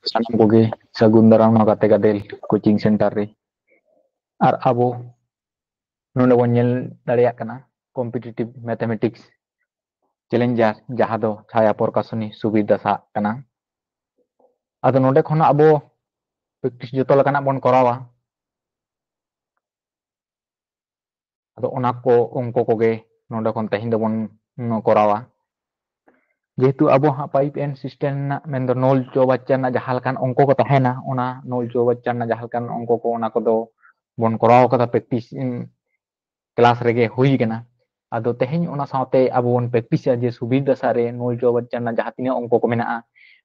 सानाम कोगे सगुन दाराम गाते गादेल coaching centre रे और आबो नोंडे बन नेल दाड़ेयाग कना कॉम्पिटिटिव मैथमेटिक्स चैलेंजर जहां दो छाया प्रकाशनी सुविधा सा कना आदो नोंडे खन आबो प्रेक्टिस जतो लकाना बन करावा आदो ओना को अंको कोगे नोंडे खन तेहिं दो बन करावा जेहेतु अब हाँ पाइप एंड सिस्टम मेन नल चौबच्चा जहां अंको को तहना नल चौबच्चा जहां अंको को बन कराव कदा प्रेक्टिस क्लास रेगे हुई कना आदो तेहें ओना साथे अब बन प्रेक्टिस जे सुविधा सारे नल चौबच्चा जहां तीन अंको को मेना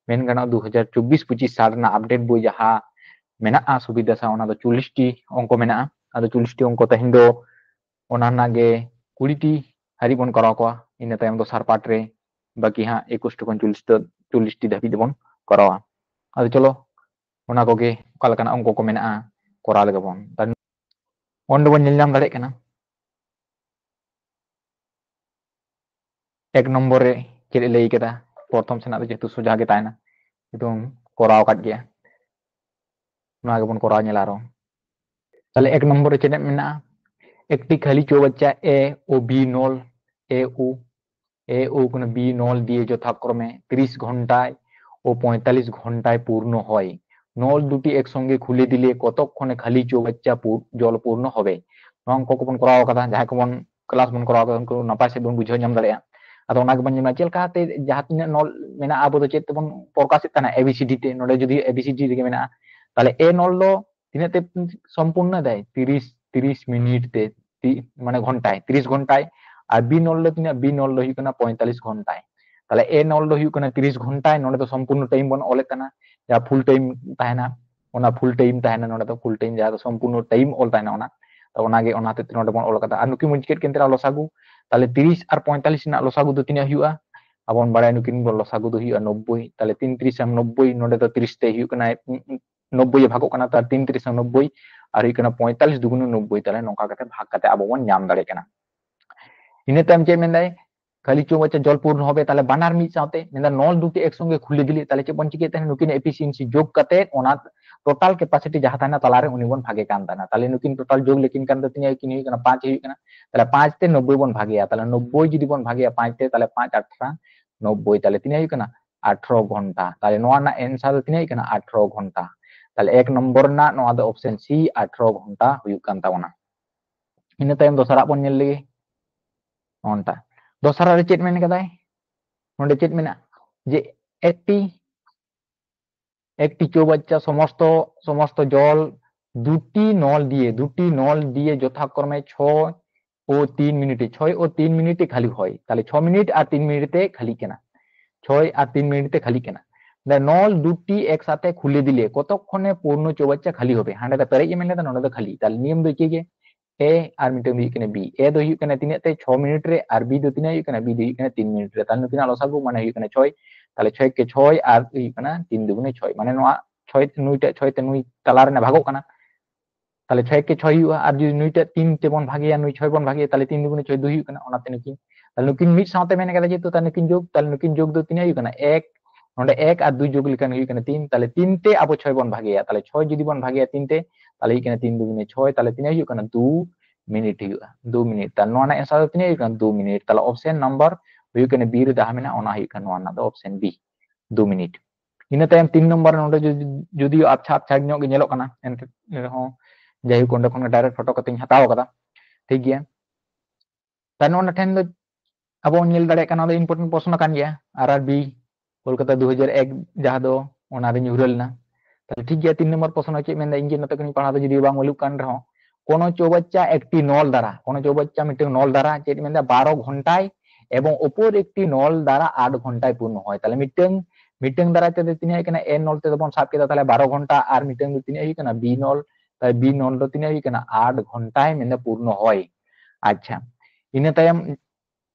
मेन गाना 2024-25 साल ना अपडेट बोई जहां मेना सुविधा सा ओना दो 40 टी अंको मेना आदो 40 टी अंको तेहें दो ओना नागे 20 टी हारी बन कराव को इन तायम दो सार पार्ट रे बाकी हाँ 21 टुकन 40 टी धाबी बन करावा आदो चलो ओना कोगे ओकालकाना अंको को मेना करा लेगे बन ओंडे बन नेल नाम दाड़े कना एक नम्बर रे चेद लई केदा प्रथम सेना जेहेतु सोजा गे तायना एकदम कराव काट गया ओना गे बन कराव नेला आरो ताले एक नम्बर रे चेद मेना एकटी खाली चौबच्चा ए ओ बी नल ए उ कोन बी नल दिए यथाक्रमे 30 घंटाय ও 45 ঘন্টায় পূর্ণ হয় নল দুটি একসঙ্গে খুলে দিলে কতক্ষণে খালি চৌবাচ্চা জল পূর্ণ হবে অঙ্ক কোন করাও কথা যাহাই কোন ক্লাস বন করাও কথা উनको নাপাই से बन बुझाव नाम दाड़ेया आदो ओना गबन जेमा चेलकाते जहां तीन नल मेना आबो दो चेत बन प्रकाशित तना एबीसीडी ते नोडे जदि एबीसीडी रे मेना ताले ए नल दो तिने ते संपूर्ण दाय 30 मिनिट ते माने घंटाय 30 घंटाय और बी नल दो तिना बी नल दो हुई कना 45 घंटाय ताले ए नल दो हुई कना 30 घंटाय नोडे तो संपूर्ण टाइम बन ऑल कना या फुल टाइम ताहेना ओना फुल टाइम ताहेना नोडे तो फुल टाइम जहां संपूर्ण टाइम ऑल ताहेना ओना तो ओना गे ओना ते नोडे बन ऑल कता नुकी मुचकेट केनतेरा लसागु ताले 30 और 45 ना लसागु दो तिना हुआ अबन बाड़ाय नुकिन बन लसागु दो हुआ 90 ताले 3 30 और 90 नोडे तो 30 ते हुआ कना 90 भागो कना ता 3 30 और 90 और हुई कना 45 दुगुन 90 ताले नोका कते भाग कते आबो बन नाम दाड़े कना इने तायम चे मेनदाय खाली चौबच्चा जल पूर्ण होबे ताले बानार मिद साथे मेनदा नल दुटी एकसंगे खुले दिले ताले चे बन चिके तहन नुकिन एफिशिएंसी जोग कते ओना टोटल कैपेसिटी जहां ताना तलारे उनी बन भागे कान ताना ताले नुकिन टोटल जोग लेकिन कान तिना किन हुई कना 5 हुई कना ताले 5 ते 90 बन भागेया ताले 90 जदि बन भागेया 5 ते ताले 5 18 90 ताले तिना हुई कना 18 घंटा ताले नोआ ना आंसर तिना हुई कना 18 घंटा ताले एक नंबर ना नोआ दो ऑप्शन सी 18 घंटा हुई कान तावना इन तायम दोसरा बन नेल लेगे ओंटा दोसरा रे चेत मेन कदाय नोंडे चेत मेना जे একটি চৌবাচ্চা সমস্ত জল দুটি নল দিয়ে যথাক্রমে 6 ও 3 মিনিটে 6 ও 3 মিনিটে খালি হয় তাহলে 6 মিনিট আর 3 মিনিটে খালি কেনা 6 আর 3 মিনিটে খালি কেনা নল দুটি একসাথে খুলে দিলে কতক্ষণে পূর্ণ চৌবাচ্চা খালি হবে হান্ডে পেরেজ মেলে নন্ডে খালি তাহলে নিয়ম দো কি ए और मिटन हुई कने बी ए दो हुई कने तिने ते 6 मिनिट रे और बी दो तिने हुई कने बी दो हुई कने 3 मिनिट रे ताले तिना लसागु माने हुई कने 6 ताले 6 के 6 और हुई कना 3 दुगुने 6 माने नोआ 6 नुइटा 6 ते नुइ तलार ने भागो कना ताले 6 के 6 हुआ और जो नुइटा 3 ते बन भागेया नुइ 6 बन भागेया ताले 3 दुगुने 6 दो हुई कना ओना ते नुकिन ताले नुकिन मिड साथे मेने कदा जेतु ताले नुकिन जोग दो तिने हुई कना 1 नोंडे 1 और 2 जोग लेकन हुई कना 3 ताले 3 ते अब 6 बन भागेया ताले 6 जदि बन भागेया 3 ते ताले हुई कना 3 दुगुने 6 ताले तिने हुई कना 2 मिनिट हुआ 2 मिनिट ताले नोना आंसर तिने हुई कना 2 मिनिट ताले ऑप्शन नंबर हुई कना बी रे जहां मेना ओना हुई कना नोना दो option B 2 minute in time 3 number नोंडे जदि अच्छा अच्छा ᱧᱚᱜ गे ñeloग कना एनते हो जाई कोंडे खन डायरेक्ट फोटो कते हताव कदा ठीक गया तान नोना ठेन दो अब ñel दाड़े कना दो इंपोर्टेंट प्रश्न कान गया आरआरबी कोलकाता 2001 जहां दो ओना रे ñuरलना ताले ठीक गया 3 नंबर प्रश्न चे मेन इंजे नते कनी पढ़ा दो जदि बांग मलुक कान रहो कोनो चौबच्चा एकटी नल द्वारा कोनो चौबच्चा मिटन नल द्वारा चेत मेन 12 घंटाय एवं ऊपर एकटी नल द्वारा 8 घंटाय पूर्ण হয় তাহলে মিটিং দ্বারা তে তিনে এখানে এ নল তে বন সাব কেদা তাহলে 12 ঘন্টা আর মিটিং তিনে এখানে বি নল তাই বি নল দ তিনে এখানে 8 ঘন্টায় মেনে পূর্ণ হয় আচ্ছা ইনে তাইম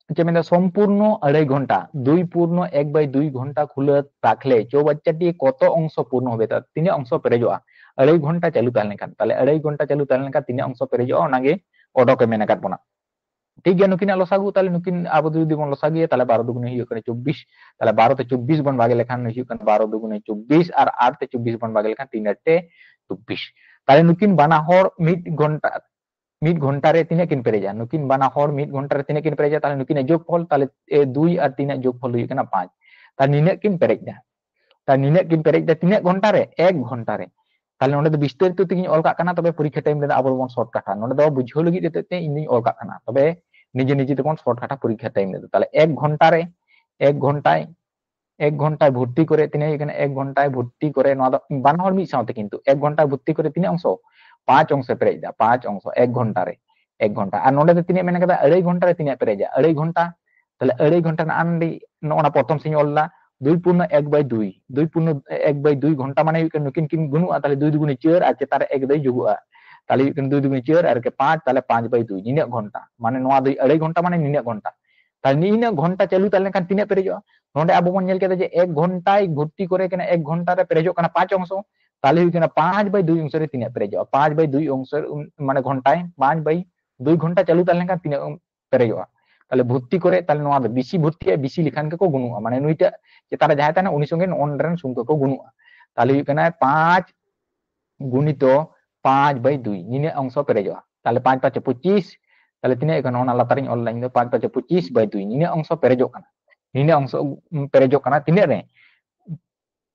যে মেনে সম্পূর্ণ 2.5 ঘন্টা 2 পূর্ণ 1/2 ঘন্টা খুলে রাখলে চৌবাচ্চাটি কত অংশ পূর্ণ হবে তা তিনে অংশ পেরেজোয়া 2.5 ঘন্টা চালু তাহলে কান তাহলে 2.5 ঘন্টা চালু তাহলে কান তিনে অংশ পেরেজোয়া ওনাগে অডকে মেনে কাটবনা ठीक गया नुकिन लसागु ताले नुकिन अब जुदी बन लसागु ताले 12 दुगुने हुई कने 24 ताले 12 ते 24 बन बागे लेखान हुई कने 12 दुगुने 24 और 8 ते 24 बन बागे लेखान 3 8 24 ताले नुकिन बाना हर मिड घंटा रे तिने किन पेरेजा नुकिन बाना हर मिड घंटा रे तिने किन पेरेजा ताले नुकिन जोगफल ताले 2 और 3 जोगफल हुई कना 5 ताले निने किन पेरेजा ताले निने किन पेरेजा तिने घंटा रे 1 घंटा रे ताले नोंडे दो बिस्तर तो तिगिन ऑल का कना तबे परीक्षा टाइम रे आबो बन शॉर्ट काटा नोंडे दो बुझो लगी देते इन ऑल का कना तबे निजे निजे तक शॉर्ट काटा परीक्षा टाइम रे ताले 1 घंटा रे 1 घंटा भर्ती करे तिने एखाने 1 घंटा भर्ती करे नोआ दो बाना हर मी साथे किंतु 1 घंटा भर्ती करे तिने अंश 5 अंश पेरेजा 5 अंश 1 घंटा रे 1 घंटा और नोंडे दो तिने मेने कदा 2.5 घंटा रे तिने पेरेजा 2.5 घंटा ताले 2.5 घंटा ना आंडी नोना प्रथम सिंह ऑलला 2.1/2 2.1/2 घंटा माने नुकिन किन गुनुआ ताले 2 दुगुने 4 और चेतार 1 दई जुगुआ ताले 2 दुगुने 4 और के 5 ताले 5/2 निने घंटा माने नोआ दई 2.5 घंटा माने निने घंटा ताले निने घंटा चालू ताले kan तिने पेरेजो नोंडे आबो बन नेल केदा जे 1 घंटा भर्ती करे कना 1 घंटा रे पेरेजो कना 5 अंश ताले हुई कना 5/2 अंश रे तिने पेरेजो 5/2 अंश माने घंटा 5/2 घंटा चालू ताले kan तिने पेरेजो ताले भर्ती करे ताले नोआ दो बिसी भर्ती बिसी लिखान के को गुनुआ माने नुइटा चेतारे जहां ताना उनी संगे ऑनरेन सुंक को गुनुआ ताले हुई कना 5 गुणितो 5/2 निने अंश पेरेजो ताले 5 5 25 ताले तिने कना ओना लातारिन ऑनलाइन दो 5 5 25/2 निने अंश पेरेजो कना निने अंश पेरेजो कना तिने रे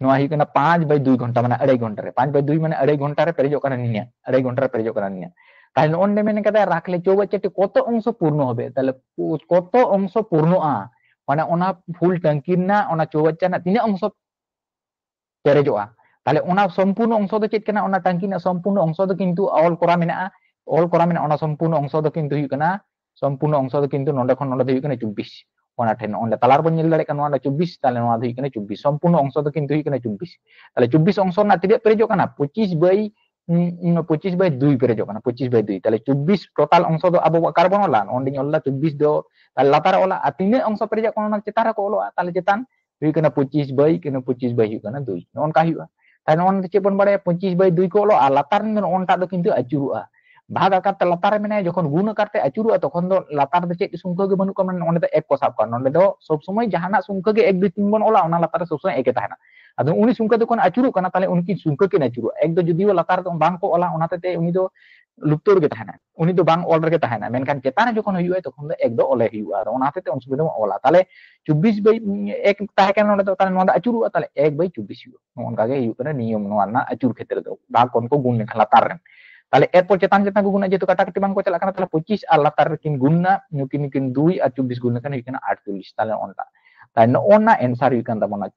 नोआ हुई कना 5/2 घंटा माने 2.5 घंटा रे 5/2 माने 2.5 घंटा रे पेरेजो कना निने 2.5 घंटा रे पेरेजो कना निने ताले ओंडे मेने कदा राखले 24 कत अंश पूर्ण होबे ताले कत अंश पूर्णआ माने ओना फुल टंकी ना ओना 24 ना तिने अंश पेरेजोआ ताले ओना संपूर्ण अंश दो चेत कना ओना टंकी ना संपूर्ण अंश दो किंतु ऑल कोरा मेना ओना संपूर्ण अंश दो किंतु हुई कना संपूर्ण अंश दो किंतु नोंडे खन नोंडे हुई कना 24 ओना ठेन ओंडे तालार बन नेल दाड़े कना 24 ताले नोआ हुई कना 24 संपूर्ण अंश दो किंतु हुई कना 24 ताले 24 अंश ना तिने पेरेजो कना 25/2 पेरेजो कना 25/2 ताले 24 टोटल अंश दो आबो कार्बन ओला ओंडे ओला 24 दो ताले लातार ओला आ तिने अंश पेरेजो कना चेतार को ओला ताले चेतान हुई कना 25/2 हुई कना 2 नोनका हुआ ताले नोन चे बन बारे 25/2 को ओला आ लातार ओनटा दो किंतु अचुरुआ भाग आकारते लातार मेने जखन गुण आकारते अचुरुआ तखन दो लातार दो चेक सुंख गे बनु को माने ओंडे दो एक को साब का नोंडे दो सब समय जहाना सुंख गे 1 2 3 बन ओला ओना लातार सब समय एक ताहना आदो उनी सुंख दो कोन अचुरु कना ताले उनकी सुंख के अचुरु एक दो जुदी लातार दो बांग को ओला ओना ते उनी दो लुप्तोर गे ताहना उनी दो बांग ऑल रे ताहना मेनखान चेतान जखन हुआ तखन दो एक दो ओले हुआ और ओना ते उन सुबे दो ओला ताले 24/1 ताहे कन नोंडे दो ताले नोंडा अचुरु ताले 1/24 हुआ ओनका गे हुआ कना नियम नोआ ना अचुर क्षेत्र दो भाग कोन को गुण लेखा लातार रे ताले एरपर चेतान चेतान को गुना जेतु काटा कटी बांग को चला कना ताले 25 और लातार किन गुणना नुकिन किन 2 और 24 गुण कना हुई कना 48 ताले ओनटा ताले नोना आंसर हुई कन तबना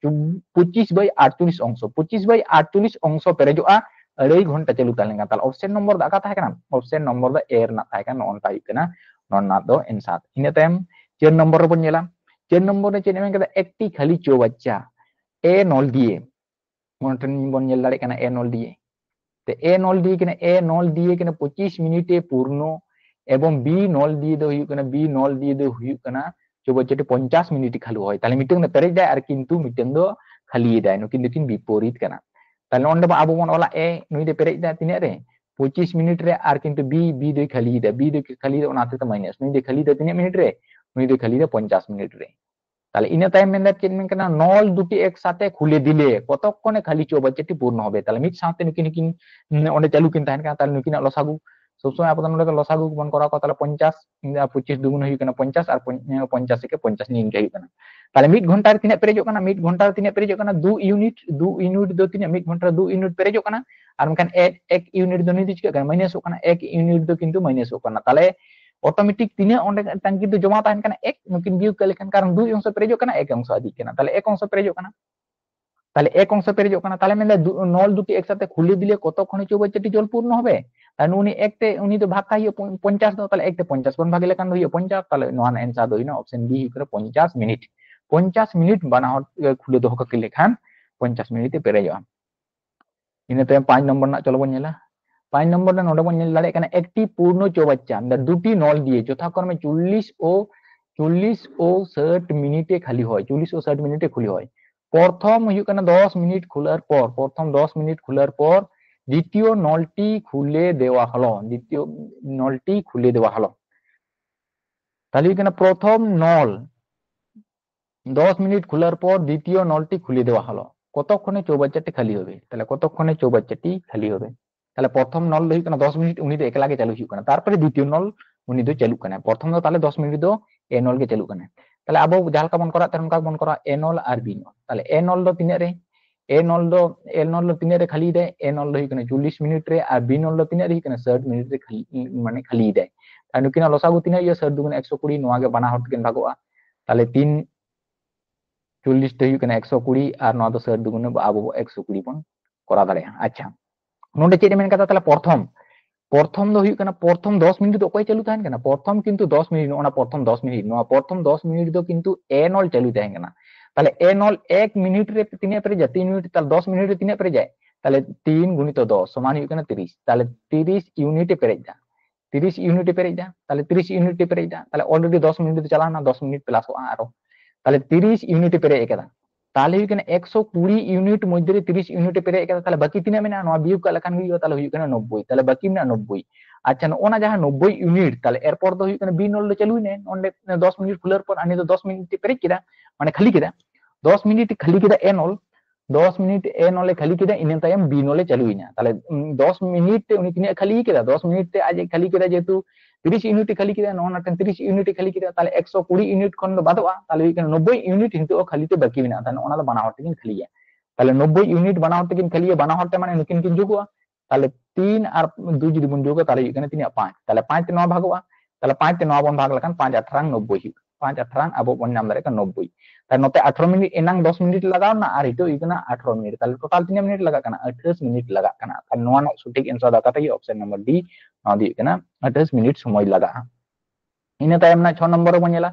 25/48 अंश 25/48 अंश पेरेजोआ 2.5 घंटा चालू तालेंगा ताले ऑप्शन नंबर दा का ताहे कना ऑप्शन नंबर दा एर ना ताहे कना ओनटा हुई कना नोना दो आंसर इने टाइम 4 नंबर रे बन नेला 4 नंबर रे चेने मेन कदा एकटी खाली चौबच्चा ए नॉल दिए मोनटन बन नेल दाड़े कना ए नॉल दिए ते ए नॉल दिए कना 25 मिनिट पूर्ण एवं बी नॉल दिए दो हुई कना बी नॉल दिए दो हुई कना चौबच्चा 50 मिनिट खाली होय ताले मिटंग दो पेरेज दाय आर किंतु मिटंग दो खाली दाय नुकिन दुकिन विपरीत कना ताले ओंडे आबो बन ओला ए नुई दे पेरेज दाय तिने रे 25 मिनिट रे आर किंतु बी दो खाली दो ओनाते माइनस नुई दे खाली दो तिने मिनिट रे नुई दे खाली दो 50 मिनिट रे ताले इना टाइम में चेक में कना नॉल दुटी एक साथे खुले दिले कतक्षणे खाली चौबच्चाटी पूर्ण होबे ताले मिट साथे नुकिन ओंडे चालू किन ताहेन का ताले नुकिन लसागु सब समय आप नोडे लसागु बन करा को ताले 50 25 दुगुण हुई कना 50 और 50 के 50 नीन के हुई कना ताले मिट घंटा रे तिने पेरेजो कना मिट घंटा रे तिने पेरेजो कना 2 यूनिट दो तिने मिट घंटा 2 यूनिट पेरेजो कना और मेनखान 1 यूनिट दो निदि चिका माइनस हो कना 1 यूनिट दो किंतु माइनस हो कना ताले ऑटोमेटिक तीने ओंडे टंकी दो जमा ताहन कना 1 नुकिन बिउ कलेखान कारण 2 अंश पेरेजो कना 1 अंश अधिक कना ताले 1 अंश पेरेजो कना ताले 1 अंश पेरेजो कना ताले मेन नॉल दुटी एक साथे खुले दिले कतक्षणे चौबच्चाटी जल पूर्ण होबे ताले उनी 1 ते उनी तो भाग का हियो 50 दो ताले 1 ते 50 बन भागे लेखान हियो 50 ताले नोआ आंसर दो हिना ऑप्शन बी हियो 50 मिनिट 50 मिनिट बना खुले दो के लेखान 50 मिनिट पेरेजो इन ते 5 नंबर ना चलो बन नेला 5 नंबर ना नोडे बन नेल दाड़े कना एकटी पूर्ण चौबच्चा दुटी नॉल दिए यथाक्रमे 40 और 60 मिनिटे खाली হয় 40 और 60 मिनिटे खुली হয় प्रथम हुई कना 10 मिनिट खुलार पर प्रथम 10 मिनिट खुलार पर द्वितीय नलटी खुले देवा हलो द्वितीय नलटी खुले देवा हलो তাহলে এখানে প্রথম নল 10 মিনিট খোলার পর দ্বিতীয় নলটি খুলে দেওয়া হলো, কতক্ষণে চৌবাচ্চাটি খালি হবে? তাহলে কতক্ষণে চৌবাচ্চাটি খালি হবে? তাহলে প্রথম নল ᱫᱚ ᱦᱩᱭᱩᱜ ᱠᱟᱱᱟ 10 মিনিট উনি ᱫᱚ ᱮᱠᱞᱟ ᱜᱮ ᱪᱟᱞᱩ ᱦᱩᱭᱩᱜ ᱠᱟᱱᱟ, তারপরে দ্বিতীয় নল উনি ᱫᱚ ᱪᱟᱞᱩᱜ ᱠᱟᱱᱟ, প্রথম ᱫᱚ তাহলে 10 মিনিট ᱫᱚ এ নল গে ᱪᱟᱞᱩᱜ ᱠᱟᱱᱟ। তাহলে আবো ᱡᱟᱦᱟᱸ ᱞᱮᱠᱟ ᱵᱚᱱ ᱠᱚᱨᱟᱣ ᱛᱟᱦᱮᱸ ᱚᱱᱠᱟ ᱵᱚᱱ ᱠᱚᱨᱟᱣ এ নল আর বি নল। তাহলে এ নল ᱫᱚ ᱛᱤᱱᱟᱹᱜ ᱨᱮ? এ নল ᱫᱚ ᱛᱤᱱᱟᱹᱜ ᱨᱮ ᱠᱷᱟᱹᱞᱤ ᱫᱟᱭ? এ নল ᱫᱚ ᱦᱩᱭᱩᱜ ᱠᱟᱱᱟ 40 মিনিট রে, আর বি নল ᱫᱚ ᱛᱤᱱᱟᱹᱜ ᱨᱮ ᱦᱩᱭᱩᱜ ᱠᱟᱱᱟ 60 মিনিট রে মানে খালি দেয়। তাহলে নুকিᱱᱟᱜ লসাগু ᱛᱤᱱᱟᱹᱜ ᱦᱩᱭᱩᱜᱼᱟ? 60 দুগুণে 120, ᱱᱚᱣᱟ ᱜᱮ ᱵᱟᱱᱟ ᱦᱚᱲ ᱛᱮᱠᱤᱱ ᱵᱷᱟᱜᱚᱜᱼᱟ। তাহলে 3 40 তে ᱦᱩᱭᱩᱜ ᱠᱟᱱᱟ 120 আর ᱱᱚᱣᱟ ᱫᱚ 60 দুগুণে আবো 120 ᱵᱚᱱ করা দাঁড়ায়। আচ্ছা নোডে চেয়ে মেন কথা তাহলে প্রথম ᱫᱚ ᱦᱩᱭᱩᱜ ᱠᱟᱱᱟ প্রথম 10 মিনিট ᱫᱚ ᱚᱠᱚᱭ ᱪᱟᱞᱩ ᱛᱟᱦᱮᱱ ᱠᱟᱱᱟ? প্রথম কিন্তু 10 মিনিট, ᱚᱱᱟ প্রথম 10 মিনিট, ᱱᱚᱣᱟ প্রথম 10 মিনিট ᱫᱚ কিন্তু এ নল চালু তাহেন কানা। তাহলে এ নল 1 মিনিট রে তিনে পেরে যায় 3 মিনিট, তাহলে 10 মিনিট রে তিনে পেরে যায়, তাহলে 3 গুণিত 10 সমান হয়ে কানা 30। তাহলে 30 ইউনিটে পেরে যা, 30 ইউনিটে পেরে যা, তাহলে 30 ইউনিটে পেরে যা, তাহলে অলরেডি 10 মিনিট চালাও না, 10 মিনিট প্লাস আরো, তাহলে 30 ইউনিটে পেরে একেদা। তাহলে হয়ে কানা 120 ইউনিট মধ্যে 30 ইউনিটে পেরে একেদা, তাহলে বাকি তিনা মেনা নোয়া বিয়োগ কা লেখান হইবা, তাহলে হয়ে কানা 90, তাহলে বাকি মেনা 90। আচ্ছা ওনা যাহা 90 ইউনিট, তাহলে এরপর তো হয়ে কানা বি নল চালুই নেন, অন্ডে 10 মিনিট খুলার পর আনি তো 10 মিনিট পেরে কিদা মানে খালি কিদা 10 মিনিট খালি কিদা এ নল, 10 মিনিট এ নলে খালি কিদা, ইনা তায়ম বি নলে চালুইনা। তাহলে 10 মিনিট তে উনি তিনা খালি কিদা, 10 মিনিট তে আজ খালি কিদা যেহেতু 30 ইউনিট খালি কিদা, নোনা 30 ইউনিট খালি কিদা, তাহলে 120 ইউনিট খন দো বাদোয়া, তাহলে হয়ে কানা 90 ইউনিট কিন্তু খালিতে বাকি মেনা, তাহলে ওনা দো বানা হর তেকিন খালিয়া। তাহলে 90 ইউনিট বানা হর তেকিন খালিয়া, বানা হরতে মানে নুকিন কিন যোগোয়া, তাহলে 3 আর 2 যদি বন যোগা তাহলে এখানে 3 আর 5, তাহলে 5 তে 9 ভাগোয়া, তাহলে 5 তে 9 বন ভাগ লেখান 5 18 90 5 18 আবো বন নাম দাঁড়ায় 90। তাহলে নতে 18 মিনিট এনাং 10 মিনিট লাগাও না, আর ইটো ইখানে 18 মিনিট, তাহলে টোটাল 3 মিনিট লাগা কানা 28 মিনিট লাগা কানা। তাহলে নোয়া নো সঠিক অ্যানসার দা কাটাই অপশন নাম্বার ডি, নোয়া দি কানা 28 মিনিট সময় লাগা। ইনা তাইম না 6 নম্বরে বন নেলা,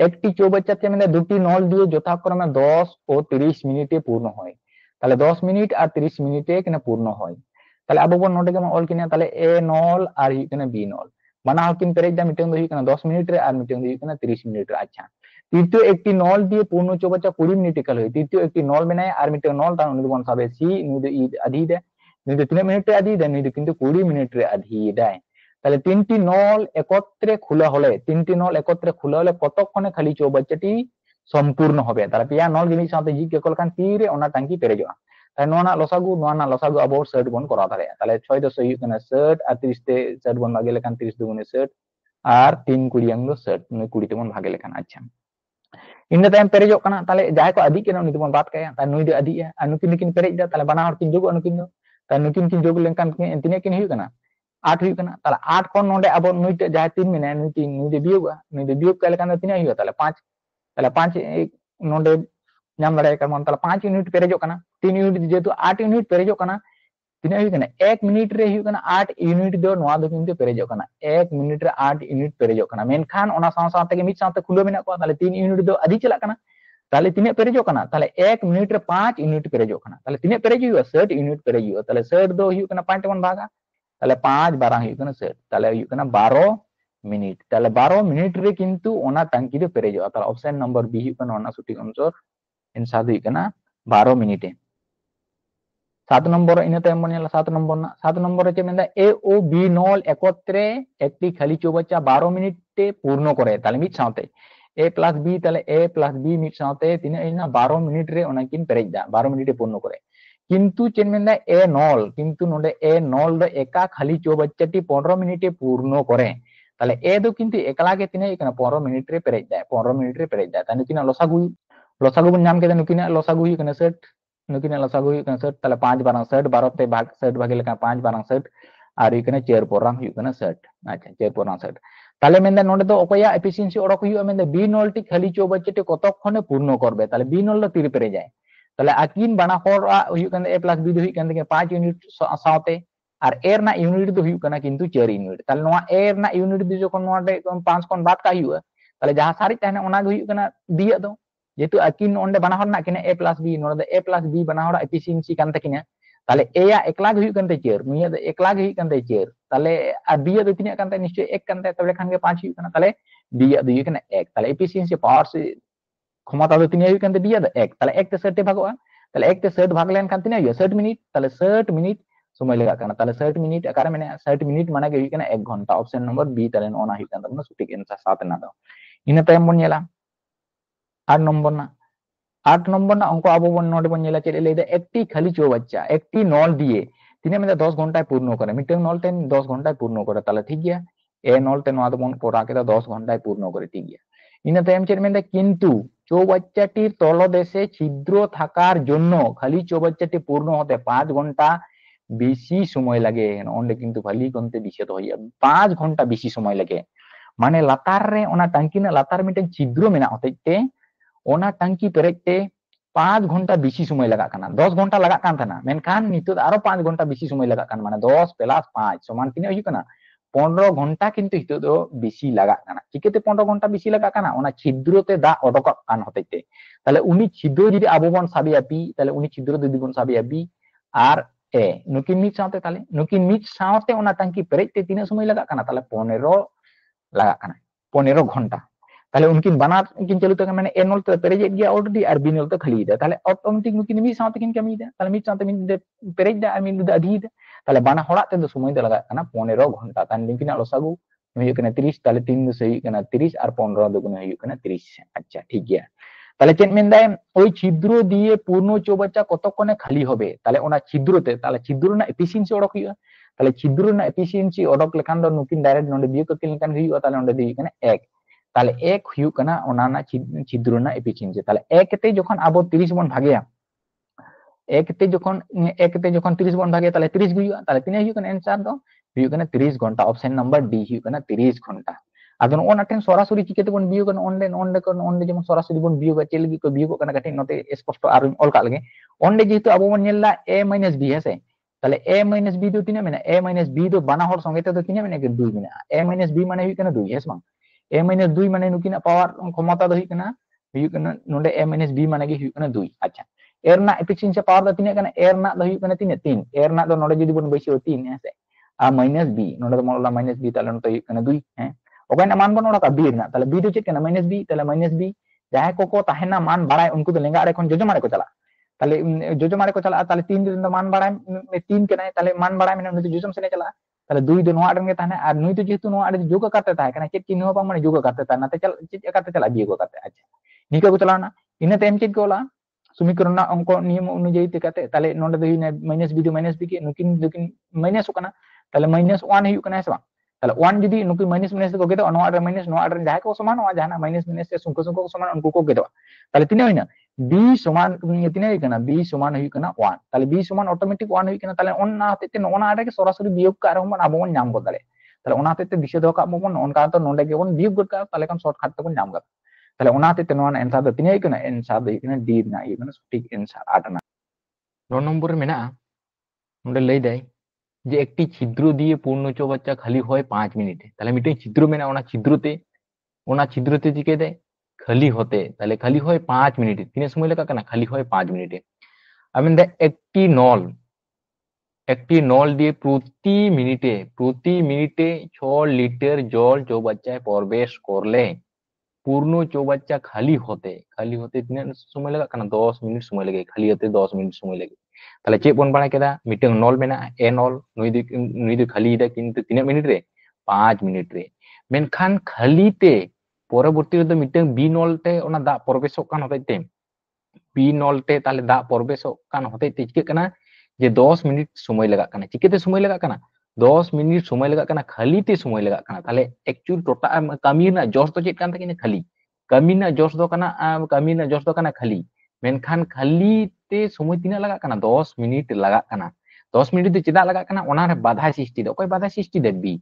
একটি চৌবাচ্চাতে মানে দুটি নল দিয়ে যথাক্রমে 10 ও 30 মিনিটে পূর্ণ হয়। তাহলে 10 মিনিট আর 30 মিনিটে কিনা পূর্ণ হয়। তাহলে আবো বন নোটে কেমন অল কিনা, তাহলে এ নল আর কিনা বি নল বানা হকিন পেরেজ দা মিটিং দো কিনা 10 মিনিট রে, আর মিটিং দো কিনা 30 মিনিট রে। আচ্ছা তৃতীয় একটি নল দিয়ে পূর্ণ চৌবাচ্চা 20 মিনিটে কাল হয়। তৃতীয় একটি নল মেনায় আর মিটিং নল তার উনি বন সাবে সি, নুই দো ই আধি দে, নুই দো 3 মিনিট রে আধি দে, নুই দো কিন্তু 20 মিনিট রে আধি দেয়। তাহলে তিনটি নল একত্রে খোলা হলে, তিনটি নল একত্রে খোলা হলে কতক্ষণে খালি চৌবাচ্চাটি সম্পূর্ণ হবে? তাহলে পেয়া নল জিনিস সাথে জি কেকল কান তীরে ওনা টাঙ্কি পেরেজোয়া। তাহলে নোনা লসাগু আবো 60 বন করা দাঁড়ায়। তাহলে 6 10 হইউ কানা 60 আর 30 তে 60 বন ভাগে লেখান 30 দুগুণে 60 আর 3 20 আং 60 মানে 20 তে বন ভাগে লেখান। আচ্ছা ইন্না তাইম পেরেজোক কানা, তাহলে যাই কো আদি কেন উনি বন বাদ কায়া, তাহলে নুই দে আদি আর নুকিন কিন পেরেজ দা, তাহলে বানা হর কিন যোগ নুকিন দো, তাহলে নুকিন কিন যোগ লেনকান তিনে কিন হইউ কানা 8 হইu kana। তাহলে 8 খন নোডে আবো নুই তে যাই 3 মেনে নুই 3 নুই দে বিয়োগ, নুই দে বিয়োগ কালে কানা তিনা হইu, তাহলে 5, তাহলে 5 নোডে নাম দাঁড়ায় কারণ তাহলে 5 ইউনিট পেরেজোক কানা। 3 ইউনিট যেহেতু 8 ইউনিট পেরেজোক কানা, তিনা হইu kana 1 মিনিট রে হইu kana 8 ইউনিট দো নোয়া দো কিন্তু পেরেজোক কানা, 1 মিনিট রে 8 ইউনিট পেরেজোক কানা। মেনখান ওনা সাও সাও থেকে মিট সাথে খুলো মেনা কো, তাহলে 3 ইউনিট দো আদি চালাক কানা, তাহলে তিনে পেরেজোক কানা, তাহলে 1 মিনিট রে 5 ইউনিট পেরেজোক কানা। তাহলে তিনে পেরেজ হইu 60 ইউনিট পেরেজ হইu, তাহলে 60 দো হইu kana 5 বন ভাগা, তাহলে 5 12 হইu kana 60, তাহলে হইu kana 12 মিনিট। তাহলে 12 মিনিট রে কিন্তু ওনা টাঙ্কি দো পেরেজোয়া। তাহলে অপশন নাম্বার বি হইu kana ওনা সঠিক অ্যানসার, এনসার হইu kana 12 মিনিটে। 7 নম্বর ইনা তাইম বন নেলা 7 নম্বর না, 7 নম্বরে চে মেন্দা এ ও বি নল একত্রে একটি খালি চৌবাচ্চা 12 মিনিটে পূর্ণ করে। তাহলে মিট সাথে এ প্লাস বি, তাহলে এ প্লাস বি মিট সাথে তিনা ইনা 12 মিনিট রে ওনা কিন পেরেজ দা, 12 মিনিটে পূর্ণ করে। কিন্তু চেন মেন্দা এ নল, কিন্তু নোডে এ নল দো একা খালি চৌবাচ্চাটি 15 মিনিটে পূর্ণ করে। তাহলে এ দো কিন্তু একলা গে তিনা ইকানা 15 মিনিট রে পেরেজ দেয়, 15 মিনিট রে পেরেজ দেয়। তাহলে কিনা লসাগু বন নাম কেদা নুকিনা লসাগু হইu kana 60, নুকিনা লসাগু হইu kana 60, তাহলে 5 12 60, 12 তে ভাগ 60 ভাগে লেখা 5 12 60 আর হইu kana 4 পরাং হইu kana 60। আচ্ছা 4 পরাং 60, তাহলে মেন্দা নোডে তো অকয়া এফিসিয়েন্সি অডক হইu মেন্দা বি নলটি খালি চৌবাচ্চাটি কতক্ষণে পূর্ণ করবে। তাহলে বি নল দো তীর পেরে যায়, তাহলে আকিন বানা হর হইu kana a plus b দো হইu kana 5 ইউনিট সাথে, আর এর না ইউনিট দো হইu kana কিন্তু 4 ইউনিট। তাহলে নোয়া এর না ইউনিট দি যখন নোয়াডে 5 কোন বাদ কা হইu, তাহলে যাহা সারি তাহলে ওনা হইu kana দিয়া দো, যেহেতু আকিন ওন্ডে বানা হর না কিনা a plus b, নোডে a plus b বানা হর এফিসিয়েন্সি কান তাকিনা। তাহলে এ या একলা হইu কানতে 4, নুইয়া দো একলা হইu কানতে 4, তাহলে আর বি দো তিনা কানতে নিশ্চয় 1 কানতে, তাহলে খান গে 5 হইu kana, তাহলে বি দো হইu kana 1। তাহলে এফিসিয়েন্সি পাওয়ার সে ক্ষমতা দো তিনা হইu কানতে বি দো 1, তাহলে 1 তে 60 ভাগোয়া, তাহলে 1 তে 60 ভাগ লেন খান তিনা হইu 60 মিনিট। তাহলে 60 মিনিট সময় লাগা কানা, তাহলে 60 মিনিট আকারে মানে 60 মিনিট মানে হইu kana 1 ঘন্টা। অপশন নম্বর বি তাহলে ওনা হইu kana সঠিক অ্যানসার 7 না দাও। ina tayam bon nyela 8 নম্বর না 8 নম্বর না অঙ্ক আবো বন নোট বন nyela chede leida একটি খালি চো বাচ্চা একটি নল দিয়ে তিনি মেদা 10 ঘন্টায় পূর্ণ করে মিটেং নল টেন 10 ঘন্টায় পূর্ণ করে তাহলে ঠিক গিয়া এ নল টেন ওয়াদ বন করা কেদা 10 ঘন্টায় পূর্ণ করে ঠিক গিয়া ইনা তাইম চেড মেদা কিন্তু চৌবাচ্চাটির তলদেশে ছিদ্র থাকার জন্য খালি চৌবাচ্চাটি পূর্ণ হতে 5 ঘন্টা বেশি সময় লাগে অন্ডে কিন্তু ভালি গন্তে দিছে তো হইয়া 5 ঘন্টা বেশি সময় লাগে মানে লাতার রে ওনা টাঙ্কি না লাতার মিটেং ছিদ্র মেনা হতেতে ওনা টাঙ্কি পেরেতে 5 ঘন্টা বেশি সময় লাগা কানা 10 ঘন্টা লাগা কান থানা মেনখান নিতো আরো 5 ঘন্টা বেশি সময় লাগা কান মানে 10 প্লাস 5 সমান তিনে হই কানা 15 ঘন্টা কিন্তু হিতো দো বেশি লাগা কানা চিকেতে 15 ঘন্টা বেশি লাগা কানা ওনা ছিদ্রতে দা অডক কান হতেতে তাহলে উনি ছিদ্র যদি আববন সাবিয়া পি তাহলে উনি ছিদ্র যদি বন সাবিয়া বি আর এ নুকিন মিট সাথে তাহলে নুকিন মিট সাথে ওনা টাঙ্কি পেরেতে তিনে সময় লাগা কানা তাহলে 15 লাগা কানা 15 ঘন্টা তাহলে उनकिन बानार किन चलू तक मैंने ए नल तो पेरेज गया ऑलरेडी और बी नल तो खाली दे ताहले ऑटोमेटिक नुकिन मी साथ किन कमी दे ताहले मी साथ मी दे Perez they I mean they अधी दे ताहले बाना हड़ा ते समय दे लगा kana 15 घंटा तान लिंकिन लसागु हुई kana 30 ताहले 3 से हुई kana 30 और 15 दुगुना हुई kana 30 अच्छा ठीक गया তাহলে চেন মেন দেয় ওই ছিদ্র দিয়ে পূর্ণ চৌবাচ্চা কতক্ষণে খালি হবে তাহলে ওনা ছিদ্রতে তাহলে ছিদ্র না এফিসিয়েন্সি অডক হইয়া তাহলে ছিদ্র না এফিসিয়েন্সি অডক লেখান দ নুকিন ডাইরেক্ট নন্ডে বিয়ে করতে লেখান হইয়া তাহলে নন্ডে দিই kana 1 তাহলে এক হুইউ কানা ওনানা ছিদ্র না এফিসিয়েন্সি তাহলে একতে যখন আবো 30 বন ভাগিয়া একতে যখন 30 বন ভাগিয়া তাহলে 30 হুইউ তাহলে তিনে হুইউ কানা आंसर দো হুইউ কানা 30 ঘন্টা অপশন নাম্বার ডি হুইউ কানা 30 ঘন্টা আদন ওনা টেন সরাসরি চিকেতে বন বিয়োগ কানা অনলে যেমন সরাসরি বন বিয়োগ চেল গি কো বিয়োগ কানা কাটি নতে স্পষ্ট আর অল কা লাগে অনলে যেহেতু আবো বন নেলা a - b আছে তাহলে a - b দো তিনে মেনা a - b দো বানা হর সঙ্গে তো তিনে মেনা কে 2 মেনা a - b মানে হুইউ কানা 2 yes বাং a - 2 মানে নুকিনা পাওয়ার ক্ষমতা দহি কানা হুইউ কানা নন্ডে a - b মানে কি হুইউ কানা 2 আচ্ছা এর না এফিসিয়েন্সি পাওয়ার দো তিনে কানা এর না দহি কানা তিনে 3 এর না দো নন্ডে যদি বন বেশি 3 আছে আর - b নন্ডে তো মরলা - b তাহলে নতে হুইউ কানা 2 হ্যাঁ ওখানে না মান বন ওরা কা b না তাহলে b দো চেক কানা - b তাহলে - b যাহে কোকো তাহেনা মান বাড়ায় উनको তো লেঙ্গা আর এখন যোজো মারে কো চালা তাহলে যোজো মারে কো চালা তাহলে 3 দিন মান বাড়ায় 3 के नहीं তাহলে মান বাড়ায় মানে যোজম से चला তাহলে 2 दो 9 আড়ঙ্গে তাহলে আর 9 তো যেহেতু 9 আড়ে যোগ করতে থাকে না চেক চিহ্ন পাম মানে যোগ করতে থাকে না তে চল চেক করতে চলা বিয়োগ করতে আচ্ছা নিকা को चला ना इने टाइम चेक कोला समीकरण ना अंक नियम अनुযায়ী তে তাহলে নন্ডে দই না -b दो -b के नुकिन दुकिन माइनस কানা তাহলে -1 হিউ কানা হেসবা তাহলে 1 যদি নুকি মাইনাস মাইনাস को गेदो 9 आड़ माइनस 9 आड़ जाहे को समान हो जाना माइनस माइनस से सुंको सुंको को समान उनको को गेदो তাহলে তিনে হইনা b সমান তিনে হই কানা b সমান হই কানা 1 তাহলে b সমান অটোমেটিক 1 হই কানা তাহলে অন না হতে ননা আড়ে সরাসরি বিয়োগ কার হমান আবো নাম কো তাহলে ওনা হতে দিশে দকা মন অন কা তো নন্ডে কে বন বিয়োগ কর তাহলে কাম শর্টকাট তো নাম কর তাহলে ওনা হতে ননা आंसर তো তিনে হই কানা आंसर হই কানা d না এই মানে সঠিক आंसर 8 না 9 নম্বরে মেনা নন্ডে লই দেয় যে একটি ছিদ্র দিয়ে পূর্ণ চৌবাচ্চা খালি হয় 5 মিনিটে তাহলে মিটে ছিদ্র মেনা ওনা ছিদ্রতে জিকে দেয় খালি হতে তাহলে খালি হয় 5 মিনিটে তিনে সময় লাগা কানা খালি হয় 5 মিনিটে আমি দেখ একটি নল দিয়ে প্রতি মিনিটে 6 লিটার জল চৌবাচ্চায় প্রবেশ করলে পূর্ণ চৌবাচ্চা খালি হতে তিনে সময় লাগা কানা 10 মিনিট সময় লাগে খালি হতে 10 মিনিট সময় লাগে তাহলে চেক বন বাড়াই কেদা মিটেং নল মেনা এ নল নুই খালি দা কিন্তু 3 মিনিট রে 5 মিনিট রে মেনখান খালিতে পরবর্তী রে মিটেং বি নলতে ওনা দা প্রবেশক কান হতেতে বি নলতে তাহলে দা প্রবেশক কান হতেতে চিকে কানা যে 10 মিনিট সময় লাগা কানা চিকেতে সময় লাগা কানা 10 মিনিট সময় লাগা কানা খালিতে সময় লাগা কানা তাহলে एक्चुअल टोटल কামি না জস তো চেক কান থাকে খালি কামি না জস দো কানা খালি মেনখান খালিতে সময় তিনা লাগা কানা 10 মিনিট লাগা কানা 10 মিনিট তে চেদা লাগা কানা ওনারে বাধা সৃষ্টি দে কই বাধা সৃষ্টি দে বি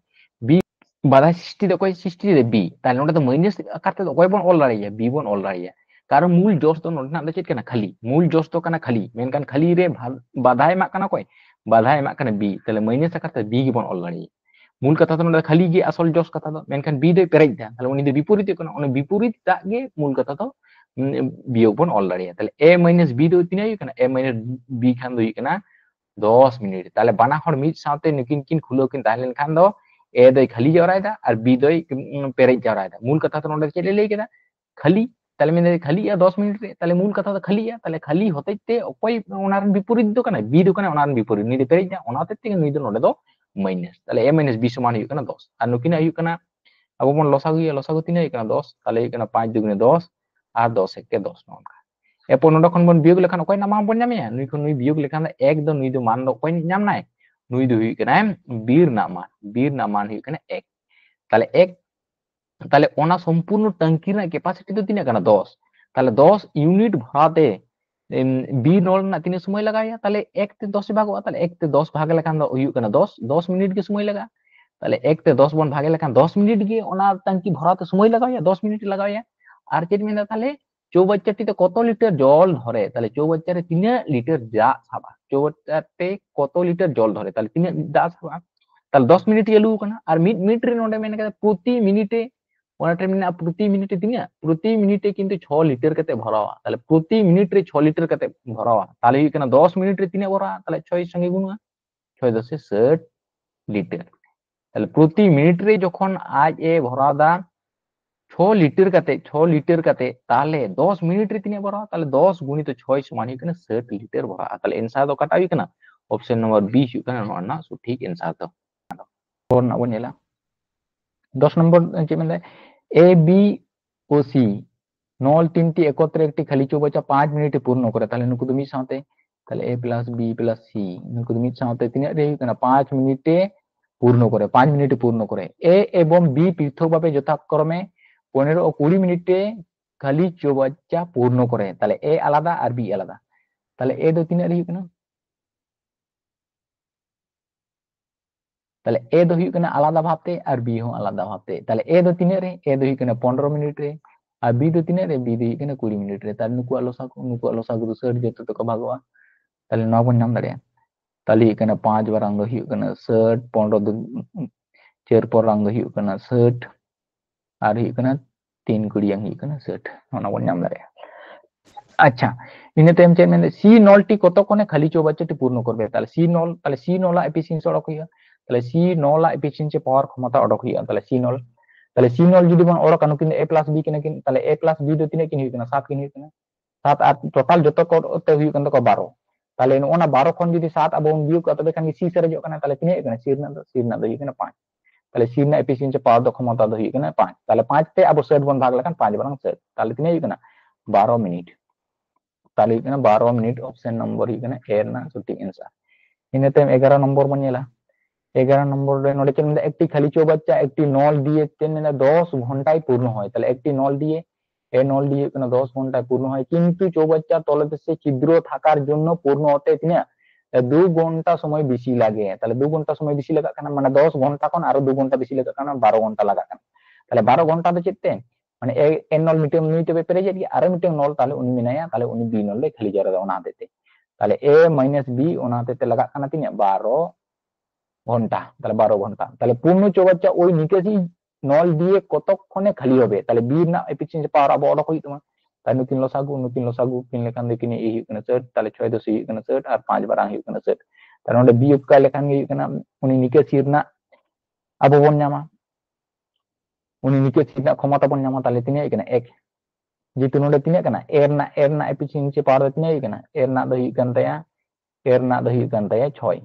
বাধা সৃষ্টি দে কই সৃষ্টি দে বি তাহলে ওটা তো মাইনাস কাটতে দো কই বন অল দাঁড়াইয়া বি বন অল দাঁড়াইয়া কারণ মূল জস তো না চেক কানা খালি মূল জস তো কানা খালি মেনখান খালি রে বাধা এমা কানা কই বাধা এমা কানা বি তাহলে মাইনাস কাটতে বি গি বন অল দাঁড়াইয়া মূল কথা তো না খালি গে আসল জস কথা তো মেনখান বি দে পেরাই দা তাহলে উনি দে বিপরীত কোন উনি বিপরীত তা গে মূল কথা তো বিয়োগ বন অল দাঁড়াইয়া তাহলে a - b দো তিনে হই কানা a - b খান দই কানা 10 মিনিট তাহলে বানা হর মিট সাথে নিকিন কিন খুলো কিন তাহলে খান দো এ দই খালি জরাই দা আর বি দই পেরাই জরাই দা মূল কথা তো নন্ডে চলে লই কেদা খালি তাহলে মেনে খালি 10 মিনিট রে তাহলে মূল কথা তো খালি তাহলে খালি হতেতে অকই ওনার বিপরীত দো কানা বি দো কানা ওনার বিপরীত নি দে পেরাই দা ওনা হতে নিদ নন্ডে দো মাইনাস তাহলে a - b সমান হই কানা 10 আর নকিনা হই কানা ᱟᱵᱚ ᱵᱚᱱ ᱞᱚᱥᱟᱜᱩᱭᱟ ᱞᱚᱥᱟᱜᱩ ᱛᱤᱱᱟᱹᱜ ᱦᱩᱭᱩᱜ ᱠᱟᱱᱟ 10 ᱛᱟᱦᱞᱮ ᱦᱩᱭᱩᱜ ᱠᱟᱱᱟ 5 ᱫᱩᱜᱩᱱᱮ 10 ᱟᱨ 10 ᱮᱠᱮ 10 ᱱᱚᱝᱠᱟ এরপর নোডে খন বন বিয়োগ লেখান অকয় না মান বন ᱧᱟᱢᱮᱭᱟ নুই খন নুই বিয়োগ লেখান এক ᱫᱚ নুই ᱫᱚ মান ᱫᱚ অকয় ᱧᱟᱢ ᱱᱟᱭ নুই ᱫᱚ ᱦᱩᱭᱩᱜ ᱠᱟᱱᱟ বীর না মান ᱦᱩᱭᱩᱜ ᱠᱟᱱᱟ এক তাহলে এক তাহলে ওনা সম্পূর্ণ ট্যাঙ্কি ᱨᱮᱱᱟᱜ ক্যাপাসিটি ᱫᱚ ᱛᱤᱱᱟᱹᱜ ᱠᱟᱱᱟ 10 তাহলে 10 ইউনিট ভরাতে বি নল ᱨᱮᱱᱟᱜ ᱛᱤᱱᱟᱹᱜ সময় লাগায়া তাহলে 1 তে 10 ভাগᱚᱜᱼᱟ তাহলে 1 তে 10 ভাগ লেখান ᱫᱚ ᱦᱩᱭᱩᱜ ᱠᱟᱱᱟ 10 মিনিট ᱜᱮ সময় লাগায় তাহলে 1 তে 10 বন ভাগে লেখান 10 মিনিট গিয়ে ওনা ট্যাঙ্কি ভরাতে সময় লাগায়া 10 মিনিট লাগায়া আর চেট মেনা তাহলে চৌবাচ্চাটিতে কত লিটার জল ধরে তাহলে চৌবাচ্চারে 3 লিটার যা সাবা চৌবাচ্চাতে কত লিটার জল ধরে তাহলে 3 যা সাবা তাহলে 10 মিনিট এলু কানা আর মিনিট রে নোডে মেনে কাতে প্রতি মিনিটে ওনাটা মেনা প্রতি মিনিটে তিনা প্রতি মিনিটে কিন্তু 6 লিটার কাতে ভরাওয়া তাহলে প্রতি মিনিট রে 6 লিটার কাতে ভরাওয়া তাহলে হুই কানা 10 মিনিট রে তিনা ভরা তাহলে 6 সঙ্গে গুণা 6 10 60 লিটার তাহলে প্রতি মিনিট রে যখন আজ এ ভরাদা 6 লিটার কাতে তাহলে 10 মিনিট রে তিনা ভরা তাহলে 10 গুণিত 6 সমান হুই কানা 60 লিটার ভরা তাহলে এনসার দ কাটা হুই কানা অপশন নম্বর 20 হুই কানা নোনা সঠিক এনসার দ और ना बन नेला 10 নম্বর चे मेन ए बी ओ सी नल तीनटी एकत्रे एकटी खाली चौबाच्चा 5 मिनिट पूर्ण करे ताहले नुकु दो मिद साथे ताहले ए प्लस बी प्लस सी नुकु दो मिद साथे तिना रे हुई 5 मिनिटे पूर्ण करे 5 मिनिट पूर्ण करे ए एवं बी पृथक भावे यथाक्रमे 15 और 20 मिनिटे खाली चौबाच्चा पूर्ण करे ताहले ए आलादा और बी आलादा ताहले ए दो तिना रे हुई ताहले ए दो हुई आलादा भावते और बी हो आलादा भावते ताहले ए दो तिना रे ए दो हुई 15 मिनिट रे और बी दो तिना रे बी दो हुई 20 मिनिट रे ताहले नुकुआ लोसागु दो 60 जतो तको भागवा ताहले नवा बन नाम दाड़े ताहले हुई 5 बारंग दो हुई 60 15 दो 4 परंग दो हुई 60 और हुई 3 कुड़ियां हुई 60 ओना बन नाम दाड़े अच्छा इन टाइम चे मेन सी नल टी কতক্ষণে খালি চৌবাচ্চাটি পূর্ণ করবে তাহলে সি নল এফিসিয়েন্সি অডক হইয়া তাহলে সি নল এফিসিয়েন্সি পাওয়ার ক্ষমতা অডক হইয়া তাহলে সি নল যদি বন অডক আনো কিন্তু এ প্লাস বি কিনা কিন তাহলে এ প্লাস বি দো তিনে কিন হই 7 কিন হই 7 আর টোটাল যত করতে হই তো 12 তাহলে ওনা 12 খন যদি 7 আবং বিয়োগ তবে খান সি সেরে কানা তাহলে তিনে কানা সি না দো হই 5 তাহলে সি না এফিসিয়েন্সি পাওয়ার দ ক্ষমতা দো হই 5 তাহলে 5 তে আবো 60 বন ভাগ লাগান 5 বারং 60 তাহলে তিনে হই 12 মিনিট ताली 12 मिनट ऑप्शन नंबर ए ना सटीक आंसर इन टाइम 11 नंबर बन नेला 11 नंबर रे नोडे चेन एकटी खाली चौबाच्चा एकटी नल दिए चेन 10 घंटाय पूर्ण হয় তাহলে একটি নল দিয়ে এ নল দিয়ে 10 ঘন্টায় পূর্ণ হয় কিন্তু চৌবাচ্চা তলদেশে ছিদ্র থাকার জন্য পূর্ণ হতে তিনা 2 ঘন্টা সময় বেশি লাগে তাহলে 2 ঘন্টা সময় বেশি লাগা কারণ মানে 10 ঘন্টা কোন আরো 2 ঘন্টা বেশি লাগা কারণ 12 ঘন্টা লাগা কারণ তাহলে 12 ঘন্টা তো চেতে মানে এ নল মিটে মিনিটে পেরে যাই আর মিটে নল তাহলে উনি মিনায়া তাহলে উনি বি নল ले খালি জায়গা ওনা দিতে তাহলে a - b ওনা দিতে লাগা কানা তিনা 12 ঘন্টা তাহলে 12 ঘন্টা তাহলে পূর্ণ চৌবাচ্চা ওই নিকেশি নল দিয়ে কতক্ষণে খালি হবে তাহলে বি না এফিসিয়েন্সি পাওয়ার আবো অডক হই তোমার তাহলে নুকিন লসাগু কিন লেখান দেখিনি এই হই 60 তাহলে 6 10 হই 60 আর 5 বারাং হই 60 তাহলে ওনে বি উকা লেখান হই উনি নিকেশি না আবো বন নামা उनी निकेसी ना क्षमता बन नामा ताले तिने इकना एक जेतु नोडे तिने कना एर ना एफिशिएंसी पावर तिने इकना एर ना दो हि कन तया 6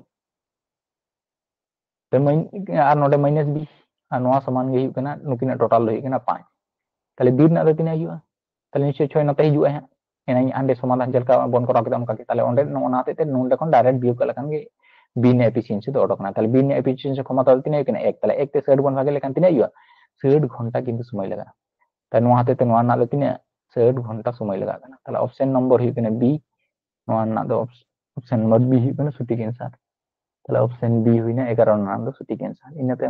तो मैं आर नोडे माइनस बी आ नोआ समान गे हि कना नुकिना टोटल हि कना 5 ताले बी ना दो तिने हिजुआ ताले निश्चय 6 नते हिजुआ है एना आंडे समाधान जलका बन करा केदा उनका ताले ओंडे नोना ते नोंडे kon डायरेक्ट बी कला kan ge बी ने एफिशिएंसी तो ओडकना ताले बी ने एफिशिएंसी क्षमता तिने इकना एक ताले एक ते 60 बन भागे लेकिन तिने हिजुआ 60 घंटा किंतु समय लगा ताले नोआ ते नोआ ना ले तिने 60 घंटा समय लगा कना ताले ऑप्शन नंबर हि कना बी नोआ ना दो ऑप्शन नंबर बी हि कना सटीक आंसर ताले ऑप्शन बी हुइना 11 ना दो सटीक आंसर इनाते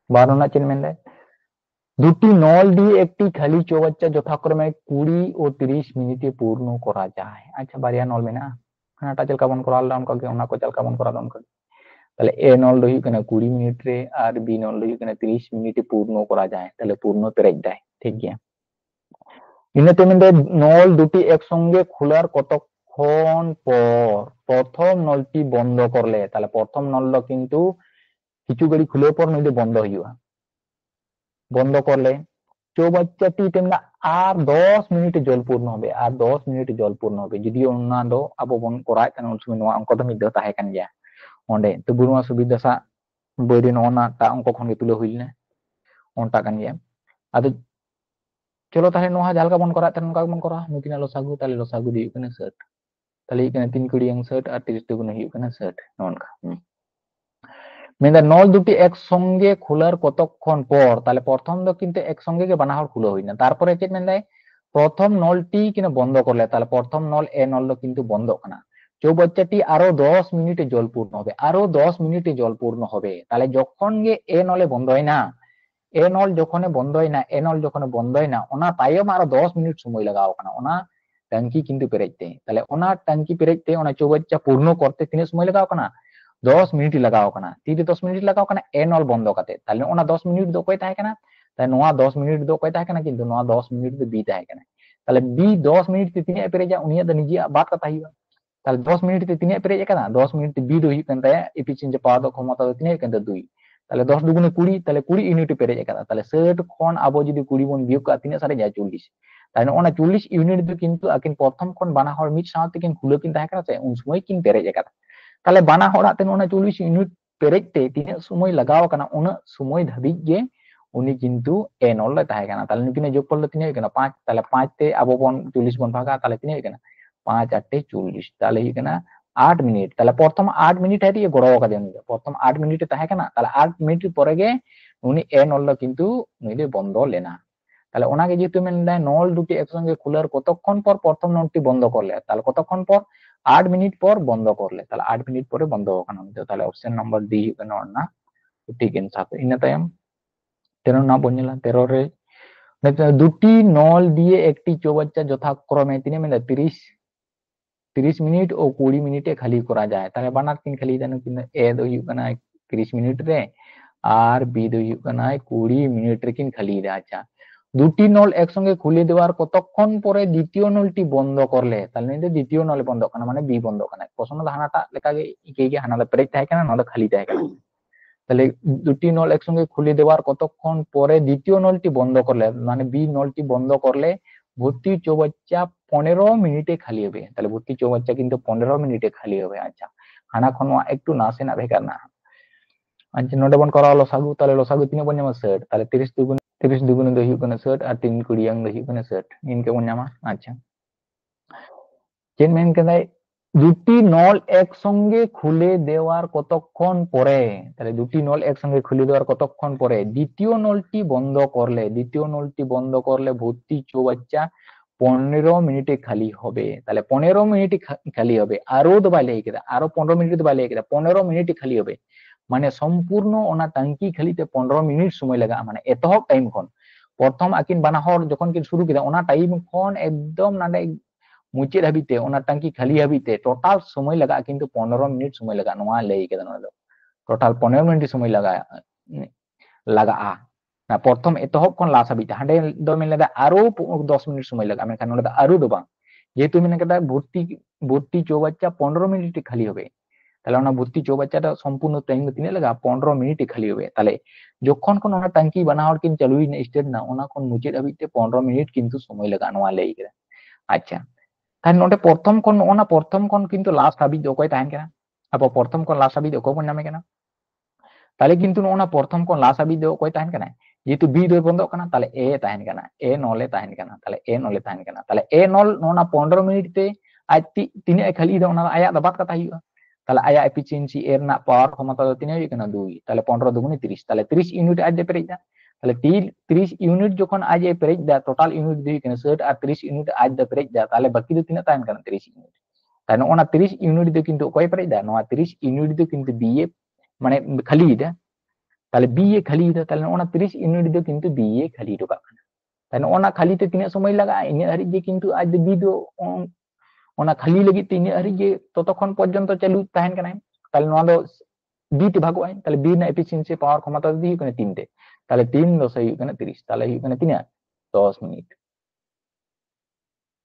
12 ना चेन मेन দুটি নল দিয়ে একটি খালি চৌবাচ্চা যথাক্রমে 20 ও 30 মিনিটে পূর্ণ করা যায় আচ্ছা বারিয়া নল মেনা হানাটা চলকা বন করা আলাম কাকে ওনা কো চলকা বন করা দন কা তাহলে এ নল দই কেনা 20 মিনিট রে আর বি নল দই কেনা 30 মিনিটে পূর্ণ করা যায় তাহলে পূর্ণ পেরেক দেয় ঠিক গিয়া ইনাতে মেন নল দুটি একসঙ্গে খোলার কতক্ষণ পর প্রথম নলটি বন্ধ করলে তাহলে প্রথম নল কিন্তু কিছু গাড়ি খুলে পর নইলে বন্ধ হইবা বন্ধ করলে চৌবাচ্চাটি তেমনা আর 10 মিনিটে জল পূর্ণ হবে আর 10 মিনিটে জল পূর্ণ হবে যদি ওনা দো আবো বন করায় কারণ উন সময় নোয়া অঙ্ক তো মিদ তাহে কান গিয়া ওंडे তো বুরমা সুবিধা সা বইরে নোনা তা অঙ্ক খন গে তুলে হইল না onta kan ya. Ado cholo tahle noha jalka bon kora tan ka bon kora mungkin losagu tale losagu di kana set. Tale kana 3 kuri yang set আর 30 দুগুণ হিউ kana set ননকা মেন্দা নল দুটি একসঙ্গে খোলার কতক্ষণ পর তাহলে প্রথম তো কিন্তু একসঙ্গে বানাহর খুলো হই না তারপরে চেক মেন্দায় প্রথম নলটি কিনা বন্ধ করলে তাহলে প্রথম নল এ নল কিন্তু বন্ধ কানা চৌবাচ্চাটি আরো 10 মিনিটে জল পূর্ণ হবে আরো 10 মিনিটে জল পূর্ণ হবে তাহলে যখন গে এ নলে বন্ধ হয় না এ নল যখন বন্ধ হয় না এ নল যখন বন্ধ হয় না ওনা তাইম আরো 10 মিনিট সময় লাগাও কানা ওনা ট্যাঙ্কি কিন্তু পেরেজতে তাহলে ওনা ট্যাঙ্কি পেরেজতে ওনা চৌবাচ্চা পূর্ণ করতে তিনে সময় লাগাও কানা 10 মিনিট লাগাও কানা 10 মিনিট লাগাও কানা এ নল বন্ধ কাতে তাহলে ওনা 10 মিনিট দো কই তাহে কানা তাহলে নোয়া 10 মিনিট দো কই তাহে কানা কিন্তু নোয়া 10 মিনিট দো বি তাহে কানা তাহলে বি 10 মিনিট তে তিনে পেরেজা উনিয়া দ নিজে বাত কথা হিবা তাহলে 10 মিনিট তে তিনে পেরেজা কানা 10 মিনিট বি দো হি কান তায়া এফিসিয়েন্সি পাওয়ার দো ক্ষমতা দো তিনে কান 2 তাহলে 10 দুগুণে 20 তাহলে 20 ইউনিট পেরেজা কানা তাহলে 60 খন আবো যদি 20 বন বিয়োগ কা তিনে সারে যায় 40 তাহলে ওনা 40 ইউনিট দো কিন্তু আকিন প্রথম খন বানা হর মিট সাথে কিন খুলে কিন তাহে কানা উন সময় কিন পেরেজা কানা তাহলে বানা হড়াতে তেন ওনা 40 ইউনিট পেরেজতে তিনে সময় লাগাও কানা ওনা সময় ধাবিজ গে উনি কিন্তু এ নল লে তাহে কানা তাহলে নুকিনে যোগফল দো তিনে কানা 5 তাহলে 5 তে আবো বন 40 বন ভাগা তাহলে তিনে কানা 5 8 40 তাহলে হি কানা 8 মিনিট তাহলে প্রথম 8 মিনিট হাতি গড়ো কাদে উনি প্রথম 8 মিনিটে তাহে কানা তাহলে 8 মিনিট পরে গে উনি এ নল কিন্তু উনি বন্ধ লেনা তাহলে ওনাকে যেহেতু মেনে নল দুটি একসঙ্গে খোলার কতক্ষণ পর প্রথম নলটি বন্ধ করলে তাহলে কতক্ষণ পর 8 মিনিট পর বন্ধ করলে তাহলে 8 মিনিট পরে বন্ধ কানা তাহলে অপশন নাম্বার ডি কানা না ঠিক आंसर তো ইনা তাইম 13 না বলছিলাম 13 রে দুটি নল দিয়ে একটি চৌবাচ্চা যথাক্রমে তিনে মেনে 30 মিনিট ও 20 মিনিটে খালি করা যায় তাহলে বানার কিন খালি জানো কিনা এ দো হিউ কানা 30 মিনিট রে আর বি দো হিউ কানা 20 মিনিট রে কিন খালি রে আচ্ছা দুটি নল একসঙ্গে খুলে দেওয়ার কতক্ষণ পরে দ্বিতীয় নলটি বন্ধ করলে তাহলে দ্বিতীয় নলে বন্ধ কানা মানে বি বন্ধ কানা প্রশ্ন হানাটা লেখাগে ইকে হানালে পেরেজ তাহে কানা নলে খালি তাহে কানা তাহলে দুটি নল একসঙ্গে খুলে দেওয়ার কতক্ষণ পরে দ্বিতীয় নলটি বন্ধ করলে মানে বি নলটি বন্ধ করলে ভর্তি চৌবাচ্চা 15 মিনিটে খালি হবে তাহলে ভর্তি চৌবাচ্চা কিন্তু 15 মিনিটে খালি হবে আচ্ছা হানা খন একটু নাসে না ভেকার না আচ্ছা নোটে বন করা লসাগু তাহলে লসাগু তিনে বন জামা 60 তাহলে 30 দুগুণে দো হিউক কানা 60 আর 3 কুড়ি yang দো হিউক কানা 60 ইনকে বন জামা আচ্ছা চেন মেন কানাই দুটি নল একসঙ্গে খুলে দেওয়ার কতক্ষণ পরে তাহলে দুটি নল একসঙ্গে খুলে দেওয়ার কতক্ষণ পরে দ্বিতীয় নলটি বন্ধ করলে ভর্তি চৌবাচ্চা 15 মিনিটে খালি হবে তাহলে 15 মিনিটে খালি হবে আরো দবা লেগে কেদা আরো 15 মিনিট দবা লেগে কেদা 15 মিনিটে খালি হবে মানে সম্পূর্ণ ওনা টাঙ্কি খালিতে 15 মিনিট সময় লাগা মানে এতহক টাইম খন প্রথম আকিন বানাহর যখন কিন শুরু কেদা ওনা টাইম খন একদম নাডে মুচেদ হাবিতে ওনা টাঙ্কি খালি হাবিতে টোটাল সময় লাগা কিন্তু 15 মিনিট সময় লাগা নোয়া লেই কেদা নোয়া দো টোটাল 15 মিনিট সময় লাগা লাগা'a না প্রথম এতহক খন লাস হাবিতে হাঁডে দো মেন লেদা আরো 10 মিনিট সময় লাগা মেনখান নোলে দা আরো দো বাং যেহেতু মেনে কেদা ভর্তি চৌবাচ্চা 15 মিনিটে খালি হবে তাহলে ওনা ভর্তি চৌবাচ্চাটা সম্পূর্ণ টাইম তিনে লাগা 15 মিনিটে খালি হবে তাহলে যখন কোন ওনা টাঙ্কি বানাহর কিন চালুই না স্টেট না ওনা কোন মুচেদ হাবিতে 15 মিনিট কিন্তু সময় লাগা নোয়া লেই কেদা আচ্ছা তাহলে নোটে প্রথম কোন কিন্তু লাস্ট হাবিজ অকয় তাহেন কেনা আবার প্রথম কোন লাস্ট হাবিজ অকয় বন নামে কেনা তাহলে কিন্তু ওনা প্রথম কোন লাস্ট হাবিজ অকয় তাহেন কেনা যেহেতু বি দই বন্ধ কানা তাহলে এ তাহেন কেনা এ নলে তাহেন কেনা তাহলে এ নলে তাহেন কেনা তাহলে এ নল ওনা 15 মিনিট তে আজ তিনে খালি দো ওনা আয়া দা বাত কথা হিউआ তাহলে আয়া এফিসিয়েন্সি এর না পাওয়ার ক্ষমতা দো তিনে কেনা 2 তাহলে 15 দুগুণে 30 তাহলে 30 ইউনিট আজ দে পেরেজ দা তাহলে 30 ইউনিট যখন আজ এ Perez the total unit the কেনা 60 আর 30 ইউনিট আজ দা পেরেজ দা তাহলে বাকি দো তিনে তাহেন কেনা 30 ইউনিট তাহলে ওনা 30 ইউনিট দো কিন্তু অকয় পেরেজ দা নোয়া 30 ইউনিট দো কিন্তু বিএ মানে খালি দা তাহলে বিএ খালি দা তাহলে ওনা 30 ইউনিট দো কিন্তু বিএ খালি দো কানা তাহলে ওনা খালিতে তিনে সময় লাগা ইনি হারি যে কিন্তু আজ দো বি দো ওনা খালি লাগি তিনে হারি যে ততক্ষণ পর্যন্ত চালু তাহেন কানা তাহলে নোয়া দো বি তে ভাগো আই তাহলে বি না এফিসিয়েন্সি পাওয়ার ক্ষমতা দি কানা 3 তে তাহলে 3 10 হিউ কানা 30 তাহলে হিউ কানা 3 10 মিনিট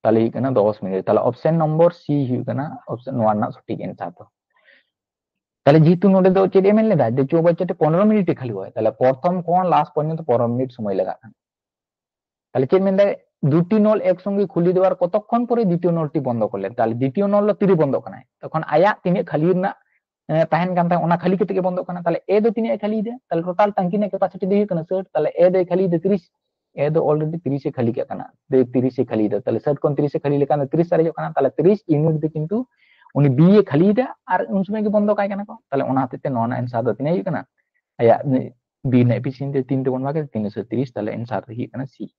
তাহলে হিউ কানা 10 মিনিট তাহলে অপশন নম্বর সি হিউ কানা অপশন 1 না সঠিক आंसर তো তাহলে যেহেতু নোটে দো চেড এমএল লেদা যে চৌবাচ্চাতে 15 মিনিটে খালি হয় তাহলে প্রথম কোন লাস্ট পর্যন্ত 15 মিনিট সময় লাগা তাহলে চেড মেন দুটি নল একসঙ্গে খুলে দেওয়ার কতক্ষণ পরে দ্বিতীয় নলটি বন্ধ করলেন তাহলে দ্বিতীয় নল তিরি বন্ধ কানায় তখন আয়া তিনে খালি না tahan kan tayo ona khali kete ke bondok kana tale a do tini khali ide tale total tangki ne capacity de kana shirt tale a do khali ide 30 a do already 30 e khali ke kana de 30 e khali ide tale shirt kon 30 e khali le kana 30 sare kana tale 30 unit de kintu uni b e khali ide ar un sumay ke bondok ay kana ko tale ona hate te nona answer do tini kana aya b na efficient 3 te bon wage 330 tale answer hi kana c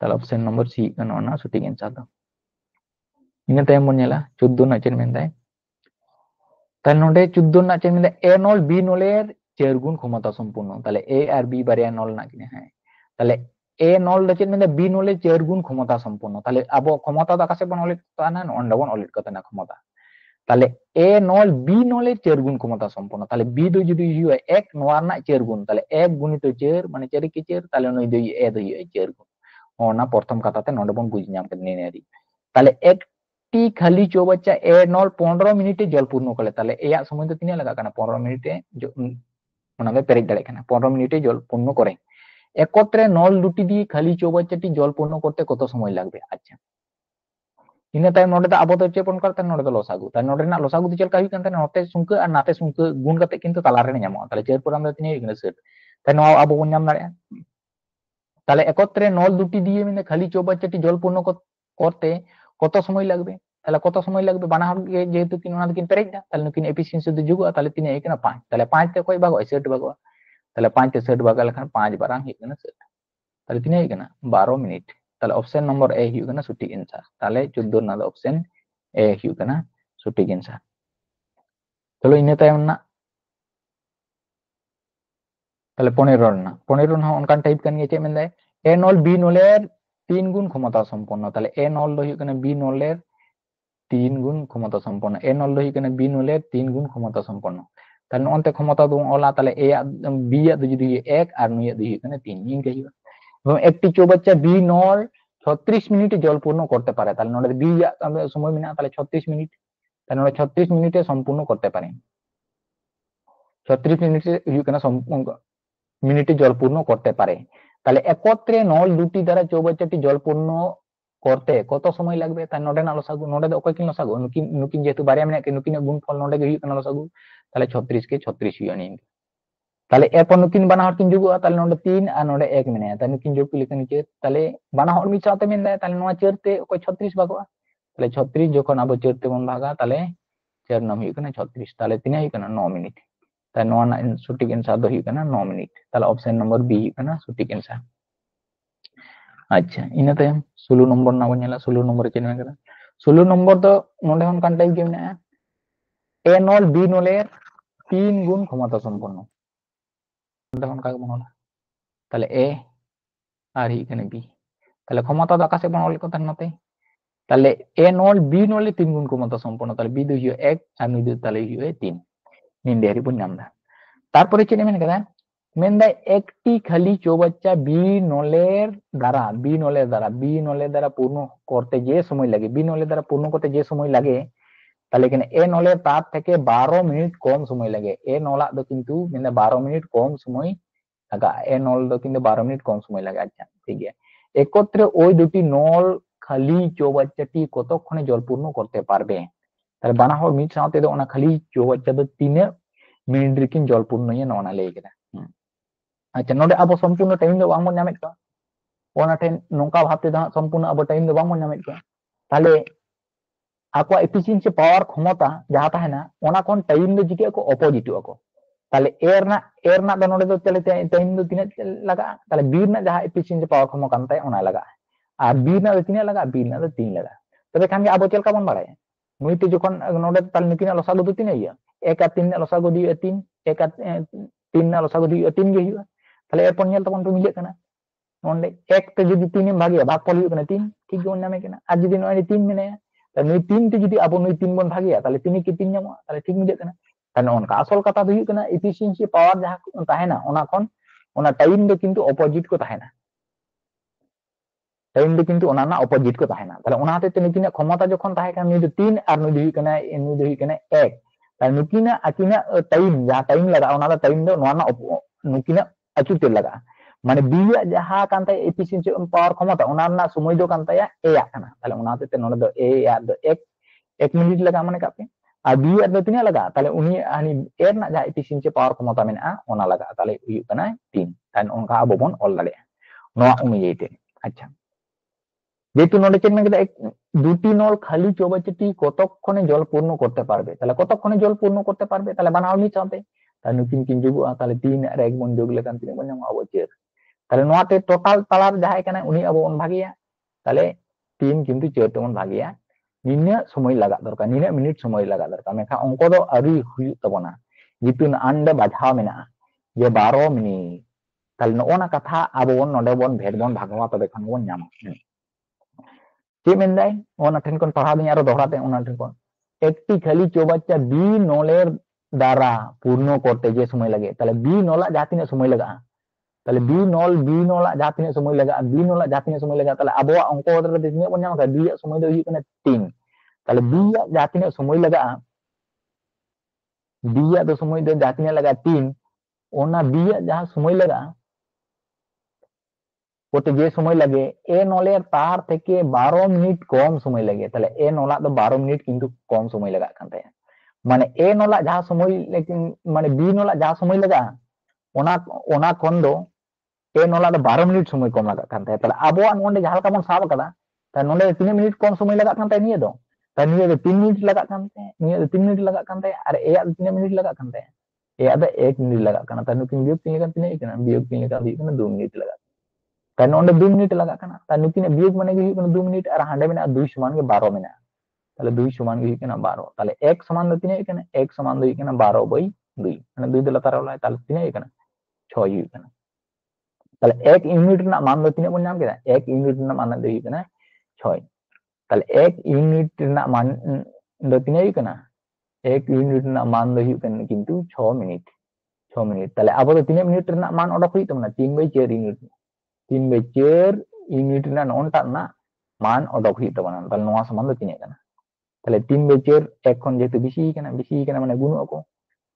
tale option number c kana ona shooting answer do ina tayo mon nyala 14 na chen mendai তাহলে নোডে 14 না chain মিলে a নল b নলের 4 গুণ ক্ষমতা সম্পূর্ণ তাহলে a আর b বারিয়া নল না কিনে হ্যাঁ তাহলে a নল চেন মিলে b নলের 4 গুণ ক্ষমতা সম্পূর্ণ তাহলে আবো ক্ষমতা তো আকাশে বন অলিট তো না অন্ডা বন অলিট কত না ক্ষমতা তাহলে a নল b নলের 4 গুণ ক্ষমতা সম্পূর্ণ তাহলে b do যদি হয় 1 নোয়ার না 4 গুণ তাহলে 1 গুণিত 4 মানে 4 কি 4 তাহলে নই দই a দই 4 গুণ না প্রথম কথাতে নোডে বন বুঝি নাম করে নিয়ে নেরি তাহলে এক टी खाली चौबच्चा ए नॉल 15 मिनिटे जल पूर्ण करे ताले एया समय तो तिने लगा काना 15 मिनिटे जो ओनाबे पेरेज दाड़े काना 15 मिनिटे जल पूर्ण करे एकत्रे नल दुटी दी खाली चौबच्चाटी जल पूर्ण करते कत समय लागबे अच्छा इन ताय नोडे दा आबो तो चेपन करते नोडे दा लसागु ताय नोडे ना लसागु दी चलका हुई कानते नोते सुंक और नाते सुंक गुण कते किंतु ताला रे ᱧᱟᱢᱚᱜᱼᱟ ताले चेर पुराम दा तिने इगने सेट ताय नो आबो बन ᱧᱟᱢ दाड़े ताले एकत्रे नल दुटी दिए मिने खाली चौबच्चाटी जल पूर्ण करते কত সময় লাগবে তাহলে কত সময় লাগবে বানা হবে যেহেতু কিন ওনা কিন পেরেজ না তাহলে কিন এফিসিয়েন্সি তো যুগ তাহলে তিন এখানে 5 তাহলে 5 তে কয় ভাগ হয় 60 ভাগ তাহলে 5 তে 60 ভাগ লেখান 5 বারাং এখানে 60 তাহলে তিন এখানে 12 মিনিট তাহলে অপশন নম্বর এ হিউ কানা সঠিক आंसर তাহলে 14 না অপশন এ হিউ কানা সঠিক आंसर চলো ইনে তাইম না তাহলে 15 না অনকান টাইপ কান গেছে মেন দেয় এ নল বি নলের 3 গুণ ক্ষমতা সম্পন্ন তাহলে এ নল দ হিউ কানা বি নলের 3 গুণ ক্ষমতা সম্পন্ন এ নল দ হিউ কানা বি নলের 3 গুণ ক্ষমতা সম্পন্ন তাহলে অন্তে ক্ষমতা দো ওলা তাহলে এ বি এ যদি 1 আর নুই দি হিউ কানা 3 ইনকে হিউ এবং একটি চৌবাচ্চা বি নল 36 মিনিটে জল পূর্ণ করতে পারে তাহলে নলে বি সময় মিনা তাহলে 36 মিনিট তাহলে নলে 36 মিনিটে সম্পূর্ণ করতে পারে 36 মিনিটে হিউ কানা মিনিটে জল পূর্ণ করতে পারে তাহলে একত্রে নল দুটি দ্বারা চৌবাচ্চাটি জল পূর্ণ করতে কত সময় লাগবে তাই নোডে না লসাগু নোডে দো অকয় কিন লসাগু নুকিন নুকিন যেহেতু বারিয়া মেনা কে নুকিন গুণফল নোডে গে হিউ কানা লসাগু তাহলে 36 के 36 হিউ আনি তাহলে এরপর নুকিন বানা হর কিন যুগুआ তাহলে নোডে 3 আর নোডে 1 মেনে তাহলে নুকিন যোগ লিখে নিচে তাহলে বানা হর মিট সাথে মেন দেয় তাহলে নোয়া চেরতে অকয় 36 ভাগवा তাহলে 36 যখন আবো চেরতে বন ভাগা তাহলে 4 নাম হিউ কানা 36 তাহলে 3 হিউ কানা 9 মিনিট তাহলে নোয়া না সঠিক आंसर দো হিউ কানা 9 মিনিট তাহলে অপশন নম্বর বি হিউ কানা সঠিক आंसर अच्छा इन तायम 16 नंबर ना बन 16 नंबर चेन में करा 16 नंबर तो नोडे हन कान टाइप के मेना ए नल बी नलेर 3 गुण क्षमता संपन्न नोडे हन का बन তাহলে এ আর এখানে বি তাহলে ক্ষমতা তো আকাশে বন অল কথা নতে তাহলে এ নল বি নলে 3 গুণ ক্ষমতা সম্পন্ন তাহলে বি দুই 1 আর নি দুই তাহলে হিউ 3 নিন দেরি বন নামদা তারপরে চেনে মেন করা মেন্দায় একটি খালি চৌবাচ্চা বি নলের দ্বারা পূর্ণ করতে যে সময় লাগে বি নলের দ্বারা পূর্ণ করতে যে সময় লাগে তাহলে এখানে এ নলের তার থেকে 12 মিনিট কম সময় লাগে এ নলা দো কিন্তু মেনে 12 মিনিট কম সময় লাগা এ নল দো কিন্তু 12 মিনিট কম সময় লাগে আচ্ছা ঠিক আছে একত্রে ওই দুটি নল খালি চৌবাচ্চাটি কতক্ষণে জল পূর্ণ করতে পারবে তাহলে বানা হল মিট সাথে দো ওনা খালি চৌবাচ্চা দো 3 মিনিট রিকিন জল পূর্ণ ইয়ে ননা লেগে গেলা अच्छा नोडे अब संपूर्ण टाइम दो बांग ᱧᱟᱢᱮᱫ ᱠᱚ ᱚᱱᱟ ᱴᱷᱮᱱ ᱱᱚᱝᱠᱟ ᱵᱷᱟᱵᱛᱮ ᱫᱚ संपूर्ण अब टाइम दो बांग ᱧᱟᱢᱮᱫ ᱠᱚ তাহলে আকো এফিসিয়েন্সি পাওয়ার ক্ষমতা যাহা তাহেনা ওনা কোন টাইম দো জিকে को অপোজিট ako তাহলে এর না দো নोडे दो चले टाइम दो তিনে লাগা তাহলে বি না যাহা এফিসিয়েন্সি পাওয়ার ক্ষমতা কান তাই ওনা লাগা আর বি না দো তিনে লাগা বি না দো 3 লাগা তবে খান আবো চল কা বন বাড়ায় নুইতে যখন নोडे তাহলে নিকিনা লসাগু দো তিনে ইয়া 1 আর 3 না লসাগু দিয়ে 3 1 আর 3 না লসাগু দিয়ে 3 গে হিয়া তাহলে এরপর নিয়াল তখন তো মিলে কানা নন্ডে এক তে যদি 3 এম ভাগিয়া ভাগফল হিউ কানা 3 ঠিক গে নামে কানা আর যদি নয় 3 মেনে তাহলে নই 3 তে যদি আবো নই 3 বন ভাগিয়া তাহলে 3 কি 3 ᱧᱟᱢᱚᱜᱼᱟ তাহলে ঠিক মিলে কানা তাহলে অনকা আসল কথা তো হিউ কানা এফিসিয়েন্সি পাওয়ার যাহা তাহেনা ওনা কোন ওনা টাইম দো কিন্তু অপোজিট को তাহেনা টাইম দো কিন্তু ওনা না অপোজিট को তাহেনা তাহলে ওনা হাতে নিকিনা ক্ষমতা যখন তাহে কানা নই 3 আর নই হিউ কানা নই হিউ কানা 1 তাহলে নিকিনা আকিনা টাইম যাহা টাইম লাগা ওনা দা টাইম দো নোনা নুকিনা अचूते लगा माने बी जहा कांता एफिशिएंसी पावर क्षमता ओना समय दो कांता ए या कना ताले ओना ते नोडे दो ए या दो 1 मिनिट लगा माने कापे और बी ᱟᱜ ᱫᱚ ᱛᱤᱱᱟᱹᱜ ᱞᱟᱜᱟᱜᱼᱟ ᱛᱟᱦᱞᱮ ᱩᱱᱤ ᱦᱟᱹᱱᱤ ᱮ ᱨᱮᱱᱟᱜ ᱡᱟᱦᱟᱸ ᱮᱯᱷᱤᱥᱤᱭᱮᱱᱥᱤ ᱯᱟᱣᱟᱨ ᱠᱷᱚᱢᱚᱛᱟ ᱢᱮᱱᱟᱜᱼᱟ ᱚᱱᱟ ᱞᱟᱜᱟᱜᱼᱟ ᱛᱟᱦᱞᱮ ᱦᱩᱭᱩᱜ ᱠᱟᱱᱟ 3 ᱛᱟᱦᱞᱮ ᱚᱱᱠᱟ ᱟᱵᱚ ᱵᱚᱱ ᱚᱞ ᱫᱟᱲᱮᱭᱟᱜᱼᱟ ᱱᱚᱣᱟ অনুযায়ী তে আচ্ছা যেহেতু নোটে চেক মেন দুটি নল খালি চৌবাচ্চাটি কতক্ষণে জল পূর্ণ করতে পারবে তাহলে কতক্ষণে জল পূর্ণ করতে পারবে তাহলে বানাও মিট সাথে তাহলে নুকিন কিন যোগᱚᱜᱼᱟ তাহলে 3 আর 1 বন যোগ লেখান তিনাᱹᱜ বন ᱧᱟᱢᱟ ᱟᱵᱚ ᱪᱮᱫ তাহলে নোয়াতে টোটাল তালার যাহাই কানা উনি আবো বন ভাগিয়া তাহলে 3 কিন্তু চের তেমন ভাগিয়া নিনা সময় লাগা দরকার নিনা মিনিট সময় লাগা দরকার মেখা অঙ্ক দো আরি হুᱭᱩᱜ তাবনা যেহেতু আন্ডে বাজাও মেনা যে 12 মিনিট তাহলে নোনা কথা আবো বন নডে বন ভেদ বন ভাগवा তবে খান বন ᱧᱟᱢᱟ ᱪᱮᱫ ᱢᱮᱱᱫᱟᱭ ᱚᱱᱟ ᱴᱷᱮᱱ ᱠᱷᱚᱱ ᱯᱟᱲᱦᱟᱣ ᱫᱤᱧ ᱟᱨᱚ ᱫᱚᱦᱲᱟᱛᱮ ᱚᱱᱟ ᱴᱷᱮᱱ ᱠᱷᱚᱱ একটি খালি চৌবাচ্চা বি নলের দ্বারা পূর্ণ করতে যে সময় লাগে তাহলে বি নলা যাহা তিনাᱹᱜ সময় লাগাᱜᱼᱟ তাহলে বি নলা যাহা তিনাᱹᱜ সময় লাগাᱜᱼᱟ বি নলা যাহা তিনাᱹᱜ সময় লাগাᱜᱼᱟ তাহলে আবহাওয়া অঙ্ক রে তিনাᱹᱜ বন ᱧᱟᱢ ᱠᱟᱜᱼᱟ বি ᱟᱜ সময় ᱫᱚ ᱦᱩᱭᱩᱜ ᱠᱟᱱᱟ 3 তাহলে বি ᱟᱜ যাহা তিনাᱹᱜ সময় লাগাᱜᱼᱟ বি ᱟᱜ ᱫᱚ সময় ᱫᱚ যাহা তিনাᱹᱜ লাগাᱜᱼᱟ 3 ওনা বি ᱟᱜ যাহা সময় লাগাᱜᱼᱟ করতে যে সময় লাগে এ নলের তার থেকে 12 মিনিট কম সময় লাগে তাহলে এ নলা তো 12 মিনিট কিন্তু কম সময় লাগাক কান তায়া মানে এ নলা যাহা সময় মানে বি নলা যাহা সময় লাগা ওনা খন দো এ নলা দো 12 মিনিট সময় কম লাগাক কান তায়া তাহলে আবোয়া নন্ডে যাহা লেকা বন সাব কাদা তাহলে নন্ডে 3 মিনিট কম সময় লাগাক কান তায়া নিয়ে দো তাহলে নিয়ে দো 3 মিনিট লাগাক কান তায়া নিয়ে দো 3 মিনিট লাগাক কান তায়া আর এ আ 3 মিনিট লাগাক কান তায়া এ আ দো 1 মিনিট লাগাক কানা তাহলে নুকিন বিয়োগ 3 ᱞᱮᱠᱷᱟᱱ ᱛᱤᱱᱟᱹᱜ ᱦᱩᱭᱩᱜ ᱠᱟᱱᱟ ᱵᱤᱭᱳᱜ 3 ᱞᱮᱠᱷᱟᱱ ᱦᱩᱭᱩᱜ ᱠᱟᱱᱟ 2 minute লাগাক karena onde 2 menit lagak kana ta nukin biog mane gi hukana 2 menit ar hande mena 2 সমান ge 12 mena তাহলে 2 সমান gi hukana 12 তাহলে 1 সমান do tina hukana 1 সমান do hukana 12/2 মানে 2 de latar olay তাহলে tina hukana 6 hukana তাহলে 1 unit রena মান do tina bon nyam keda 1 unit রena মান do hukana 6 তাহলে 1 ইউনিট রena মান do tina hukana 1 ইউনিট রena মান do hukana কিন্তু 6 মিনিট 6 মিনিট তাহলে আবার 3 মিনিট রena মান odok huyuk tamna 3/4 unit 3/4 unit না ননটা না মান অডক হইতে পারে তাহলে নোয়া সমান তো তিনে কানা তাহলে 3/4 এখন যেহেতু বেশি কানা মানে গুণ ako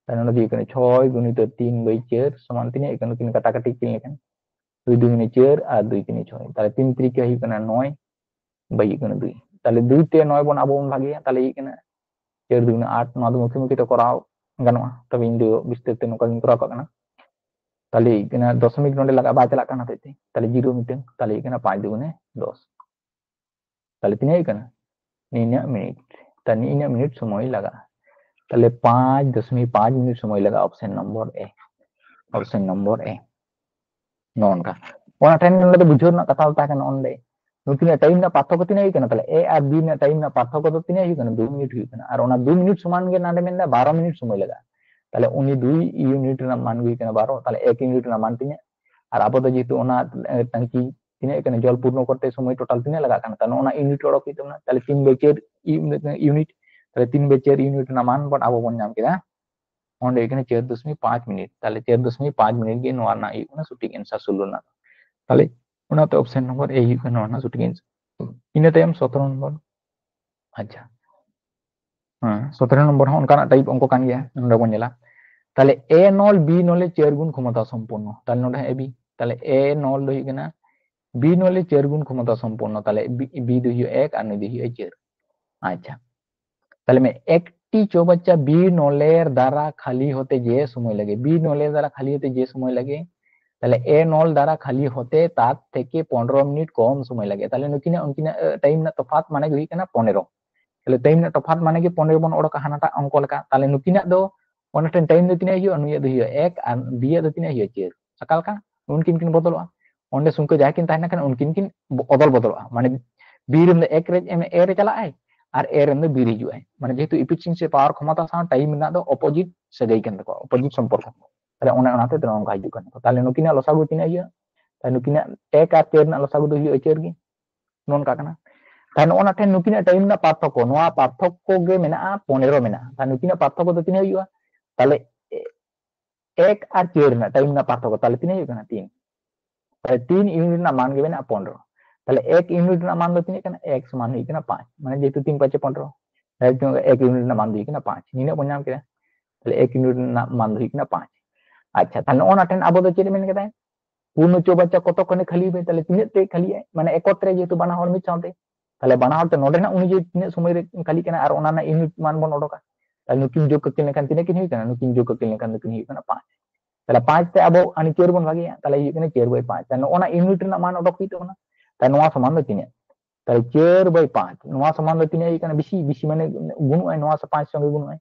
তাহলে আমরা দিয়ে এখানে 6 গুণিত 3/4 সমান তিনে এখানে তিন কাটাকাটি তিন লেখেন 2 2 4 আর 2 3 6 তাহলে 3 3 হই কানা 9 বাই এখানে 2 তাহলে 2 তে 9 বন আবো বন ভাগিয়া তাহলে এখানে 4 2 8 9 do মুখে মুখে তো করাও গানোয়া তবে ইন্দু বিস্তারিত নকা করা কানা তাহলে এখানে দশমিক নন্ডে লাগা বা চালাক কানা হইতে তাহলে 0 মিটার তাহলে এখানে 5 দুগুণে 10 তাহলে তিনে এখানে নিনা মিনিট তাহলে নিনা মিনিট সময় লাগা তাহলে 5.5 মিনিট সময় লাগা অপশন নম্বর এ ননকা ওনা টেন নলে তো বুঝো না কথা তা কেন অনলে নুকিনা টাইম না পার্থক্য তিনে এখানে তাহলে এ আর বি না টাইম না পার্থক্য তো তিনে এখানে 2 মিনিট হইখানে আর ওনা 2 মিনিট সমান গে নাডে মেনদা 12 মিনিট সময় লাগা তাহলে উনি 2 ইউনিট না মান গই কেন 12 তাহলে 1 ইউনিট না মান তিনে আর আপাতত যেহেতু ওনা টাঙ্কি তিনে এখানে জল পূর্ণ করতে সময় টোটাল তিনে লাগা কানা তাহলে ওনা ইউনিট অডক হইতো না তাহলে 3/4 ইউনিট তাহলে 3/4 ইউনিট না মান বন আবো বন নাম কেদা onde এখানে 4.5 মিনিট তাহলে 4.5 মিনিট গে নোয়া না ইউনা সঠিক অ্যানসার সুলু না তাহলে ওনাতে অপশন নম্বর এ ইউনা নোয়া সঠিক অ্যানসার ইনা তাইম 17 নম্বর আচ্ছা হ্যাঁ 17 নম্বর হন কানা টাইপ অঙ্ক কান গিয়া নন্ডে বন জেলা তাহলে এ নল বি নলে 4 গুণ ক্ষমতা সম্পূর্ণ তাহলে নন্ডে এ বি তাহলে এ নল do hukana বি নলে 4 গুণ ক্ষমতা সম্পূর্ণ তাহলে বি do huk 1 আর নই do huk 4 আচ্ছা তাহলে मैं একটি চৌবাচ্চা বি নলের দ্বারা খালি হতে যে সময় লাগে বি নলের দ্বারা খালি হতে যে সময় লাগে তাহলে এ নল দ্বারা খালি হতে তার থেকে 15 মিনিট কম সময় লাগে তাহলে নুকিনা উনকিনা টাইম না তফাৎ মানে কি হইকানা 15 তাহলে টাইম না তফাৎ মানে কি 15 বন ওড়কা হানাটা অঙ্ক লেখা তাহলে নুকিনা দো ওনা time do tina hiyo anu do hiyo 1 আর বি do tina hiyo 4 sakal ka unkin kin bodolwa onde sungke jakin tahna kan unkin kin odol bodolwa মানে বি রে 1 রে এ রে চালা আই আর এ রে বি রে হিজু আই মানে যেহেতু এফিসিয়েন্সি পাওয়ার ক্ষমতা সাথে টাইম না দো অপোজিট সাগাই কেন দেখো অপোজিট সম্পর্ক তাহলে ওনাতে তো অঙ্ক হিজু কান তাহলে নুকিনা লসাগু tina hiyo তাহলে নুকিনা 1 আর 4 না লসাগু do hiyo 4 gi non ka kana তাহলে ওনা ঠেন নুকিনা টাইম না পার্থক্য নোয়া পার্থক্য গে মেনা 15 মেনা তাহলে নুকিনা পার্থক্য তো tina hiyo তাহলে 1 আর 4 না টাইম না পার্থক্য তাহলে tina hiyo kana 3 তাহলে 3 ইউনিট না মান গবে না 15 তাহলে 1 ইউনিট না মান do tina kana 1 সমান হই kana 5 মানে যেহেতু 3 5 15 তাহলে 1 ইউনিট না মান হই kana 5 নিনে বন নাম কেদা তাহলে 1 ইউনিট না মান হই kana 5 আচ্ছা তাহলে ওনা ঠেন আবো তো চেরি মেন কেদা পূর্ণ চৌবাচ্চা কতক্ষণে খালি হবে তাহলে তিনে তে খালি মানে একত্রে যেহেতু বানা হল মিট সাথে তাহলে বানা হতে নডে না উনি যে তিনে সময় রে খালি কেনা আর ওনা না ইউনিট মান বন ওডকা তাহলে নুকিন যোগ কাকিन लेखान तीन किन हुई kana नुकिन जोग काकिन लेखान नुकिन हुई kana 5 তাহলে 5 te abo ani चार bon bhagiya তাহলে हुई kana 4/5 তাহলে ona unit rena मान odok huई tabona তাহলে noa saman do tinya তাহলে 4/5 noa saman do tinya हुई kana bisi mane gunu ai noa sa 5 sange gunu ai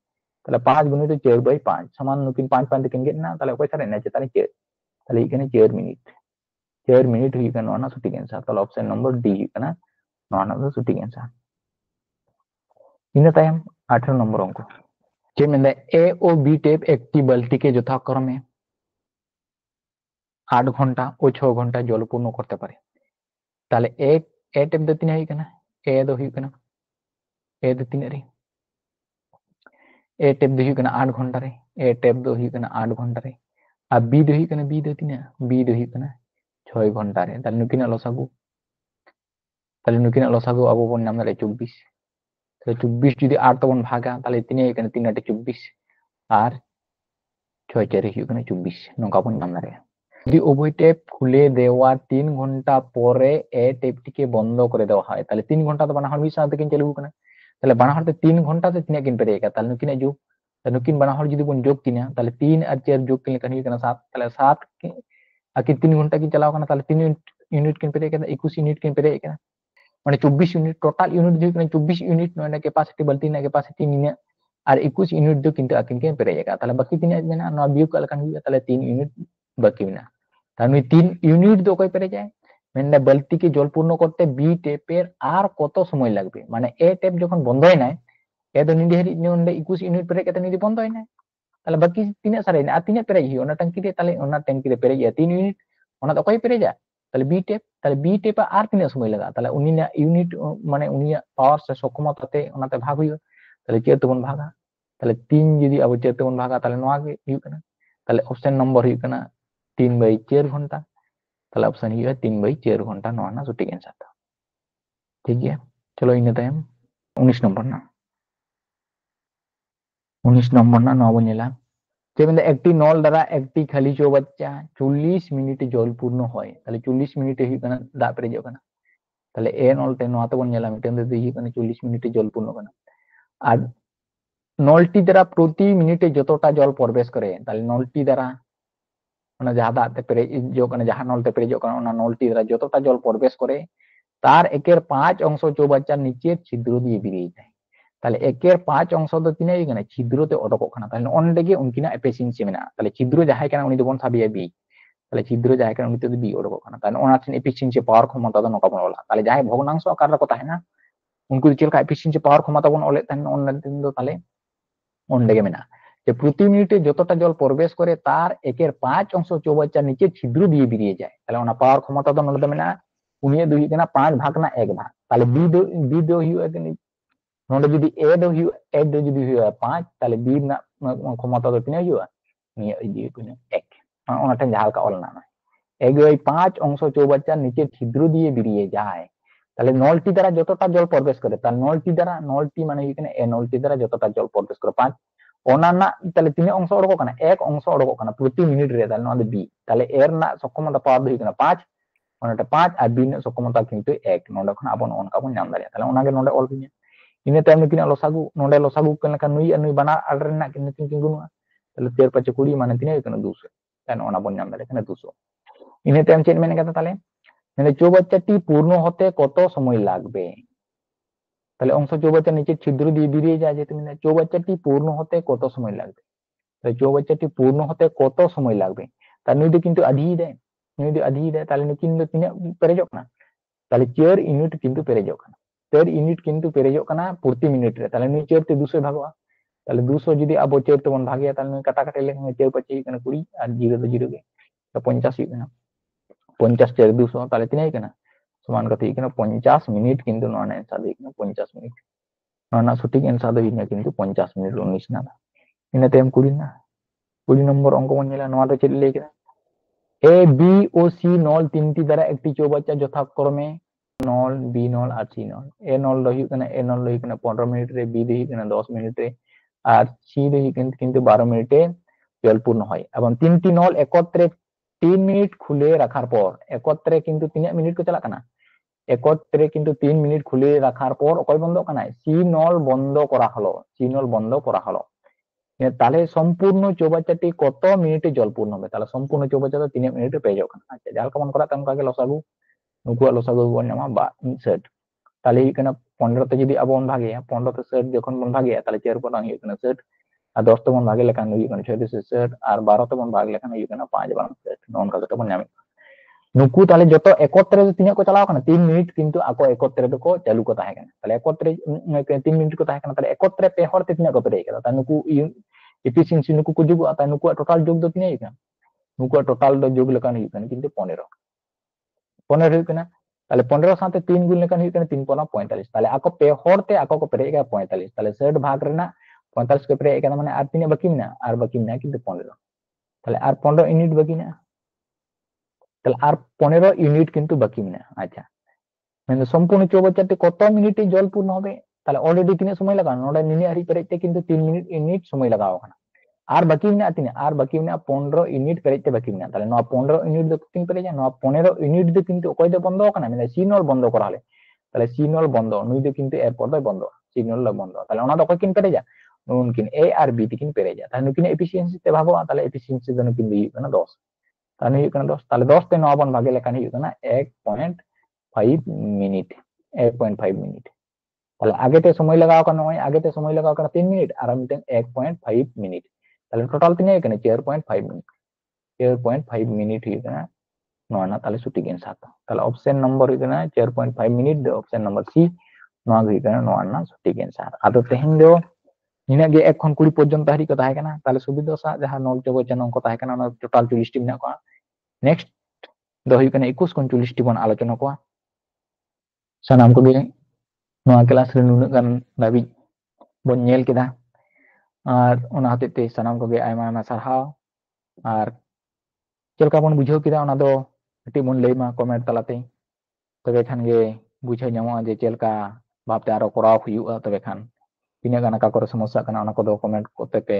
তাহলে 5 गुणित 4/5 समान नुकिन 5 5 किन get na তাহলে okoi sare na chetane 4 তাহলে हुई kana 4 मिनट 4 मिनट हुई kana ona सटीक आंसर তাহলে ऑप्शन नंबर डी हुई kana noa do सटीक आंसर इन तायम 18 नंबर अंक जे मेंदा ए ओ बी टेप एकटी बाल्टी के যথাক্রমে 8 ঘন্টা ও 6 ঘন্টা জল পূর্ণ করতে পারে তাহলে এ টেপ দো তিন হই কানা এ দো হই কানা এ দো তিন রে ए टेप दो हई 8 घंटा रे ए टेप दो हई 8 घंटा रे और बी दो हई बी दो तीना बी दो हई 6 घंटा रे ताले नुकिना लसागु अब बन नाम रे 24 তাহলে 24 যদি 8 তবন ভাগা তাহলে 3 এখানে 3 8 24 আর 6 4 হই 24 নঙ্কা বন নাম রে যদি উভয় টেপ খুলে দেওয়া 3 ঘন্টা পরে এ টেপটিকে বন্ধ করে দেওয়া হয় তাহলে 3 ঘন্টা তো বানাহর মিশ সাথে কিন চালু kana তাহলে বানাহর তে 3 ঘন্টা তে তিনা কিন পেরেগা তাহলে নুকিনা যোগ তাহলে নুকিन বানাহর যদি বন যোগ কিনা তাহলে 3 আর 4 যোগ কিন কানি kana 7 তাহলে 7 আকি 3 ঘন্টা কিন চালাও kana তাহলে 3 ইউনিট কিন পেরেগা 21 ইউনিট কিন পেরেগা মানে 24 ইউনিট টোটাল ইউনিট যদি 24 ইউনিট নয় ক্যাপাসিটি বালতি না ক্যাপাসিটি নিনা আর 21 ইউনিট do কিন্তু akin ke perejaga তাহলে বাকি তিন mena no biu kalkan huya তাহলে 3 ইউনিট বাকি না তাহলে 3 ইউনিট do কই পেরে যায় মেন্ডা বালতিকে জল পূর্ণ করতে বি টেপের আর কত সময় লাগবে মানে এ টেপ যখন বন্ধ হয় না এ তো নিডি হেরি নিন্দে 21 ইউনিট পেরে কেতে নিডি বন্ধ হয় না তাহলে বাকি তিন সারে না তিন পেরে হি ওনা ট্যাঙ্কি রে তাহলে ওনা ট্যাঙ্কি রে পেরে যায় 3 ইউনিট ওনা তো কই পেরে যায় তাহলে বি টেপ আর তিন সময় লাগা তাহলে উনি না ইউনিট মানে উনি পাওয়ার সে সক্ষমতাতে ওনাতে ভাগ হইও তাহলে চেয়ে তবন ভাগা তাহলে 3 যদি अब চেয়ে তবন ভাগা তাহলে নোয়া গে হুই kana তাহলে অপশন নম্বর হুই kana 3/4 घंटा তাহলে অপশন হুই 3/4 घंटा নোয়া না সঠিক आंसर था ठीक है चलो इन टाइम 19 नंबर ना 19 नंबर ना नवा বনেলা যে মানে একটি নল দ্বারা একটি খালি চৌবাচ্চা 40 মিনিটে জল পূর্ণ হয় তাহলে 40 মিনিটে হুই kana দা পেরে যাও kana তাহলে এ নলতে নোয়া তো বনেলা মিটেন দে হুই kana 40 মিনিটে জল পূর্ণ kana আর নলটি দ্বারা প্রতি মিনিটে যতটা জল প্রবেশ করে তাহলে নলটি দ্বারা মানে যাহা দাতে পেরে जो kana যাহা নলতে পেরে जो kana নলটি দ্বারা যতটা জল প্রবেশ করে তার একের 5 অংশ চৌবাচ্চার নিচের ছিদ্র দিয়ে বেরিয়ে যায় তাহলে একের 5 অংশ তো তিনে এখানে ছিদ্রতে অডকক kana তাহলে অনডেগে উনকিনা এফিসিয়েন্সি মেনা তাহলে ছিদ্র যাহাই kana উনি দেবন সাবিয়া বি তাহলে ছিদ্র যাহাই kana উনি তো বি অডকক kana তাহলে ওনার এফিসিয়েন্সি পাওয়ার ক্ষমতা তো নকা বলা তাহলে যাহাই ভগ্নাংশ আকার কথা है ना उनको चलका एफिशिएंसी पावर क्षमता बन ओले तहन ऑनलाइन दिन दो ताले ऑनडेगे मेना যে প্রতি মিনিটে যতটা জল প্রবেশ করে তার একের 5 অংশ চৌবাচ্চার নিচে ছিদ্র দিয়ে বেরিয়ে যায় তাহলে ওনা পাওয়ার ক্ষমতা তো নলে মেনা উনিয়ে দুই কেনা 5 ভাগ না 1 ভাগ তাহলে বি দো হিউ এখানে নলে যদি এ দো হিউ এ দো যদি হিউ 5 তাহলে বি না ক্ষমতা তো তিনে হিউ নিয়ে এই দিয়ে কোন 1 ওনাটা হালকা অল না এই 5 অংশ চৌবাচ্চার নিচে ছিদ্র দিয়ে বেরিয়ে যায় তাহলে নলটি দ্বারা যতটা জল প্রবেশ করে তার নলটি মানে এখানে এ নলটি দ্বারা যতটা জল প্রবেশ করে 5 অন্যান্য তাহলে তিন অংশ অডকো কানা এক অংশ অডকো কানা প্রতি মিনিট রে তাহলে নদে বি তাহলে এর না সক্ষমতা পাওয়ার দুই কানা 5 ওনাটা 5 আর বি না সক্ষমতা কিন্তু 1 নডে খন আপন অনকা বন নাম দাঁড়িয়ে তাহলে ওনাকে নডে অল কিনে ইনে টাইম কিনা লসাগু নডে লসাগু কেন কান নুই বানা আডর না কিনে তিন তিন গুণ তাহলে 13 5 20 মানে তিনে কেন 200 তাহলে ওনা বন নাম দাঁড়িয়ে কেন 200 ইনে টাইম চেন মেনে কথা তাহলে মানে চৌবাচ্চাটি পূর্ণ হতে কত সময় লাগবে তাহলে অংশ চৌবাচ্চার নিচে ছিদ্র দিয়ে বেরিয়ে যায় যে তুমি চৌবাচ্চাটি পূর্ণ হতে কত সময় লাগবে তাহলে চৌবাচ্চাটি পূর্ণ হতে কত সময় লাগবে তার নুই কিন্তু আধি দেয় তাহলে কিন্তু তিনে পেরেজক না তাহলে 4 ইউনিট কিন্তু পেরেজক না 4 ইউনিট কিন্তু পেরেজক না প্রতি মিনিট রে তাহলে নুই 4 তে 200 ভাগवा তাহলে 200 যদি আবো 4 তে বন ভাগিয়া তাহলে নুই কাটাকাটি লেখা 4 25 কেন 20 আর 0 তো 0 গে তো 50 হি কেনা 50 4 200 তাহলে তিনে কেনা समान कथी किना 50 मिनिट किंतु नॉन आंसर देखना 50 मिनिट नॉन सटीक आंसर दो हिना किंतु 50 मिनिट 19 ना इने टाइम 20 ना 20 नंबर अंक बन नेला नोआ तो चेक लेकेना ए बी ओ सी नॉल तीनटी द्वारा एकटी चौबाच्चा यथाक्रमे नॉल बी नॉल और सी नॉल ए नॉल दो हुई कना ए नॉल दो हुई कना 15 मिनिट रे बी दो हुई कना 10 मिनिट रे और सी दो हुई किंतु 12 मिनिटे जल पूर्ण হয় এবং তিনটি নল একত্রে 3 মিনিট খুলে রাখার পর একত্রে কিন্তু 3 মিনিট को চালাক না একত্রে কিন্তু 3 মিনিট খুলে রাখার পর কয় বন্ধ কানা সি নল বন্ধ করা হলো তাহলে সম্পূর্ণ চৌবাচ্চাটি কত মিনিটে জল পূর্ণ হবে? তাহলে সম্পূর্ণ চৌবাচ্চা ᱫᱚ ᱛᱤᱱᱟᱹᱜ ᱢᱤᱱᱤᱴ ᱯᱮᱨᱮᱡᱚᱜ ᱠᱟᱱᱟ? ᱟᱪᱪᱷᱟ, ᱡᱟᱦᱟᱸ ᱞᱮᱠᱟ ᱵᱚᱱ ᱠᱚᱨᱟᱣ ᱛᱟᱦᱮᱸ ᱚᱱᱠᱟᱜᱮ ᱞᱚᱥᱟᱜᱩ, ᱱᱩᱠᱩᱣᱟᱜ ᱞᱚᱥᱟᱜᱩ ᱵᱚᱱ ᱧᱟᱢᱟ 60। তাহলে ᱦᱩᱭᱩᱜ ᱠᱟᱱᱟ 15 তে যদি ᱟᱵᱚ ᱵᱚᱱ ᱵᱷᱟᱜᱮᱭᱟ, 15 তে 60 যখন ᱵᱚᱱ ᱵᱷᱟᱜᱮᱭᱟ তাহলে 4 ᱯᱚᱨ ᱦᱩᱭᱩᱜ ᱠᱟᱱᱟ 60 আর 10 তে ᱵᱚᱱ ᱵᱷᱟᱜᱮ ᱞᱮᱠᱷᱟᱱ ᱦᱩᱭᱩᱜ ᱠᱟᱱᱟ 6 তে 60 আর 12 তে ᱵᱚᱱ ᱵᱷᱟᱜ ᱞᱮᱠᱷᱟᱱ ᱦᱩᱭᱩᱜ ᱠᱟᱱᱟ 5 ᱵᱟᱨ 60। ᱱᱚᱝᱠᱟ ᱠᱟᱛᱮ ᱵᱚᱱ ᱧᱟᱢᱮᱫ ᱱᱩᱠᱩ ᱛᱟᱦᱞᱮ ᱡᱚᱛᱚ ᱮᱠᱚᱛᱨᱮ ᱛᱤᱱᱟᱹᱜ ᱠᱚ ᱪᱟᱞᱟᱣ ᱠᱟᱱᱟ? 3 মিনিট, কিন্তু ᱟᱠᱚ ᱮᱠᱚᱛᱨᱮ ᱫᱚᱠᱚ ᱪᱟᱞᱩ ᱠᱚ ᱛᱟᱦᱮᱸ ᱠᱟᱱᱟ। তাহলে ᱮᱠᱚᱛᱨᱮ 3 মিনিট ᱠᱚ ᱛᱟᱦᱮᱸ ᱠᱟᱱᱟ, তাহলে ᱮᱠᱚᱛᱨᱮ ᱯᱮ ᱦᱚᱲ ᱛᱮ ᱛᱤᱱᱟᱹᱜ ᱠᱚ ᱯᱮᱨᱮᱡ ᱠᱟᱫᱟ? ᱛᱟᱦᱞᱮ ᱱᱩᱠᱩ ᱮফিসিয়েন্সি ᱱᱩᱠᱩ ᱠᱚ ᱡᱩᱜᱩᱜᱼᱟ, ᱛᱟᱦᱞᱮ ᱱᱩᱠᱩᱣᱟᱜ ᱴᱳᱴᱟᱞ ᱡᱳᱜ ᱫᱚ ᱛᱤᱱᱟᱹᱜ ᱦᱩᱭᱩᱜ ᱠᱟᱱᱟ? ᱱᱩᱠᱩᱣᱟᱜ ᱴᱳᱴᱟল ᱫᱚ ᱡᱳᱜ ᱞᱮᱠᱷᱟᱱ ᱦᱩᱭᱩᱜ ᱠᱟᱱᱟ কিন্তু 15 ᱦᱩᱭᱩᱜ ᱠᱟᱱᱟ। তাহলে 15 সাথে 3 গুণ লেখান হয়ে 3 পনা 45। তাহলে আকো পে হরতে আকো को পেরে গেল 45। তাহলে 60 ভাগ রেনা 45 को পেরে গেল, মানে আর তিনে বাকি না, আর বাকি না কিন্তু 15। তাহলে আর 15 ইউনিট বাকি না, তাহলে আর 15 ইউনিট কিন্তু বাকি না। আচ্ছা, মানে সম্পূর্ণ চৌবাচ্চাতে কত মিনিটে জল পূর্ণ হবে? তাহলে অলরেডি তিনে সময় লাগানো, নোডে নিনি আরি পেরেতে কিন্তু 3 মিনিট ইউনিট সময় লাগাও কানা। আর বাকি না তিনে, আর বাকি না 15 ইউনিট পেরেতে বাকি না। তাহলে নো 15 ইউনিট দো তিন পেরে যায়, নো 15 ইউনিট দো কিন্তু কই দে বন্ধ কানা, মানে সিনল বন্ধ করা হলে। তাহলে সিনল বন্ধ নুই দো কিন্তু এরপর দো বন্ধ, সিনল বন্ধ। তাহলে ওনা দো কিন পেরে যায়, নুনকিন এ আর বি তিন পেরে যায়। তাহলে নুকিন এফিসিয়েন্সি তে ভাগো, তাহলে এফিসিয়েন্সি দো নুকিন দি না 10। তাহলে হয়ে গেল 10। তাহলে 10 তে 9 বন ভাগে লেখান হয়ে গেল 1.5 মিনিট, 1.5 মিনিট। তাহলে আগেতে সময় লাগাও কানা হয়, আগেতে সময় লাগাও কানা 3 মিনিট আর মিটেন 1.5 মিনিট। তাহলে টোটাল তিনে এখানে 4.5 মিনিট, 4.5 মিনিট হয়ে গেল নয় না। তাহলে সঠিক অ্যান্সার তাহলে অপশন নম্বর হয়ে গেল 4.5 মিনিট, অপশন নম্বর সি নয় হয়ে গেল নয় না সঠিক অ্যান্সার। আদো তেহেন দো নিনা গে 1 ᱠᱷᱚᱱ 20 পর্যন্ত হারি ko tahe kana। তাহলে সুবিধা সা যাহা নল চৌবাচ্চা অঙ্ক tahe kana ona টোটাল 40 টি মেনা কোয়া। নেক্সট ᱫᱚ ᱦᱩᱭᱩᱜ ᱠᱟᱱᱟ 21 ᱠᱷᱚᱱ 40 ᱴᱤ ᱵᱚᱱ ᱟᱞᱳᱪᱚᱱᱟ ᱠᱚᱣᱟ। ᱥᱟᱱᱟᱢ ᱠᱚᱜᱮ ᱱᱚᱣᱟ ᱠᱞᱟᱥ ᱨᱮ ᱱᱩᱱᱟᱹᱜ ᱜᱟᱱ ᱫᱷᱟᱹᱵᱤᱡ ᱵᱚᱱ ᱧᱮᱞ ᱠᱮᱫᱟ, ᱟᱨ ᱚᱱᱟ ᱦᱚᱛᱮᱡ ᱛᱮ ᱥᱟᱱᱟᱢ ᱠᱚᱜᱮ ᱟᱭᱢᱟ ᱟᱭᱢᱟ ᱥᱟᱨᱦᱟᱣ। ᱟᱨ ᱪᱮᱫ ᱞᱮᱠᱟ ᱵᱚᱱ ᱵᱩᱡᱷᱟᱹᱣ ᱠᱮᱫᱟ ᱚᱱᱟ ᱫᱚ ᱠᱟᱹᱴᱤᱡ ᱵᱚᱱ ᱞᱟᱹᱭ ᱢᱟ ᱠᱚᱢᱮন্ট ᱛᱟᱞᱟᱛᱮ, ᱛᱚᱵᱮ ᱠᱷᱟᱱ ᱜᱮ ᱵᱩᱡᱷᱟᱹᱣ ᱧᱟᱢᱚᱜᱼᱟ ᱡᱮ ᱪᱮᱫ ᱞᱮᱠᱟ ᱵᱷᱟᱵᱛᱮ ᱟᱨᱚ ᱠᱚᱨᱟᱣ ᱦᱩᱭᱩᱜᱼᱟ। ᱛᱚᱵᱮ ᱠᱷᱟᱱ ᱛᱤᱱᱟᱹᱜ ᱜᱟᱱ ᱚᱠᱟ ᱠᱚᱨᱮ ᱥᱚᱢᱚᱥᱥᱟ ᱠᱟᱱᱟ ᱚᱱᱟ ᱠᱚᱫᱚ ᱠᱚᱢᱮন্ট ᱠᱚᱛᱮ ᱯᱮ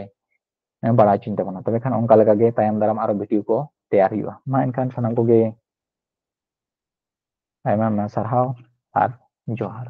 ᱵᱟᱲᱟᱭ ᱦᱚᱪᱚᱧ ᱛᱟᱵᱚᱱᱟ। ᱛᱚᱵᱮ ᱠᱷᱟᱱ ᱚᱱᱠᱟ ᱞᱮᱠᱟᱜᱮ ᱛᱟᱭᱚᱢ ᱫᱟᱨᱟᱢ ᱟᱨᱚ ᱵᱷᱤᱰᱤᱭᱳ ᱠᱚ ᱛᱮᱭᱟᱨ ᱦᱩᱭᱩᱜᱼᱟ। ᱢᱟ ᱮᱱᱠᱷᱟᱱ ᱥᱟᱱᱟᱢ ᱠᱚᱜᱮ ᱟᱭᱢᱟ ᱟᱭᱢᱟ ᱥᱟᱨᱦᱟᱣ ᱟᱨ ᱡᱚᱦᱟᱨ।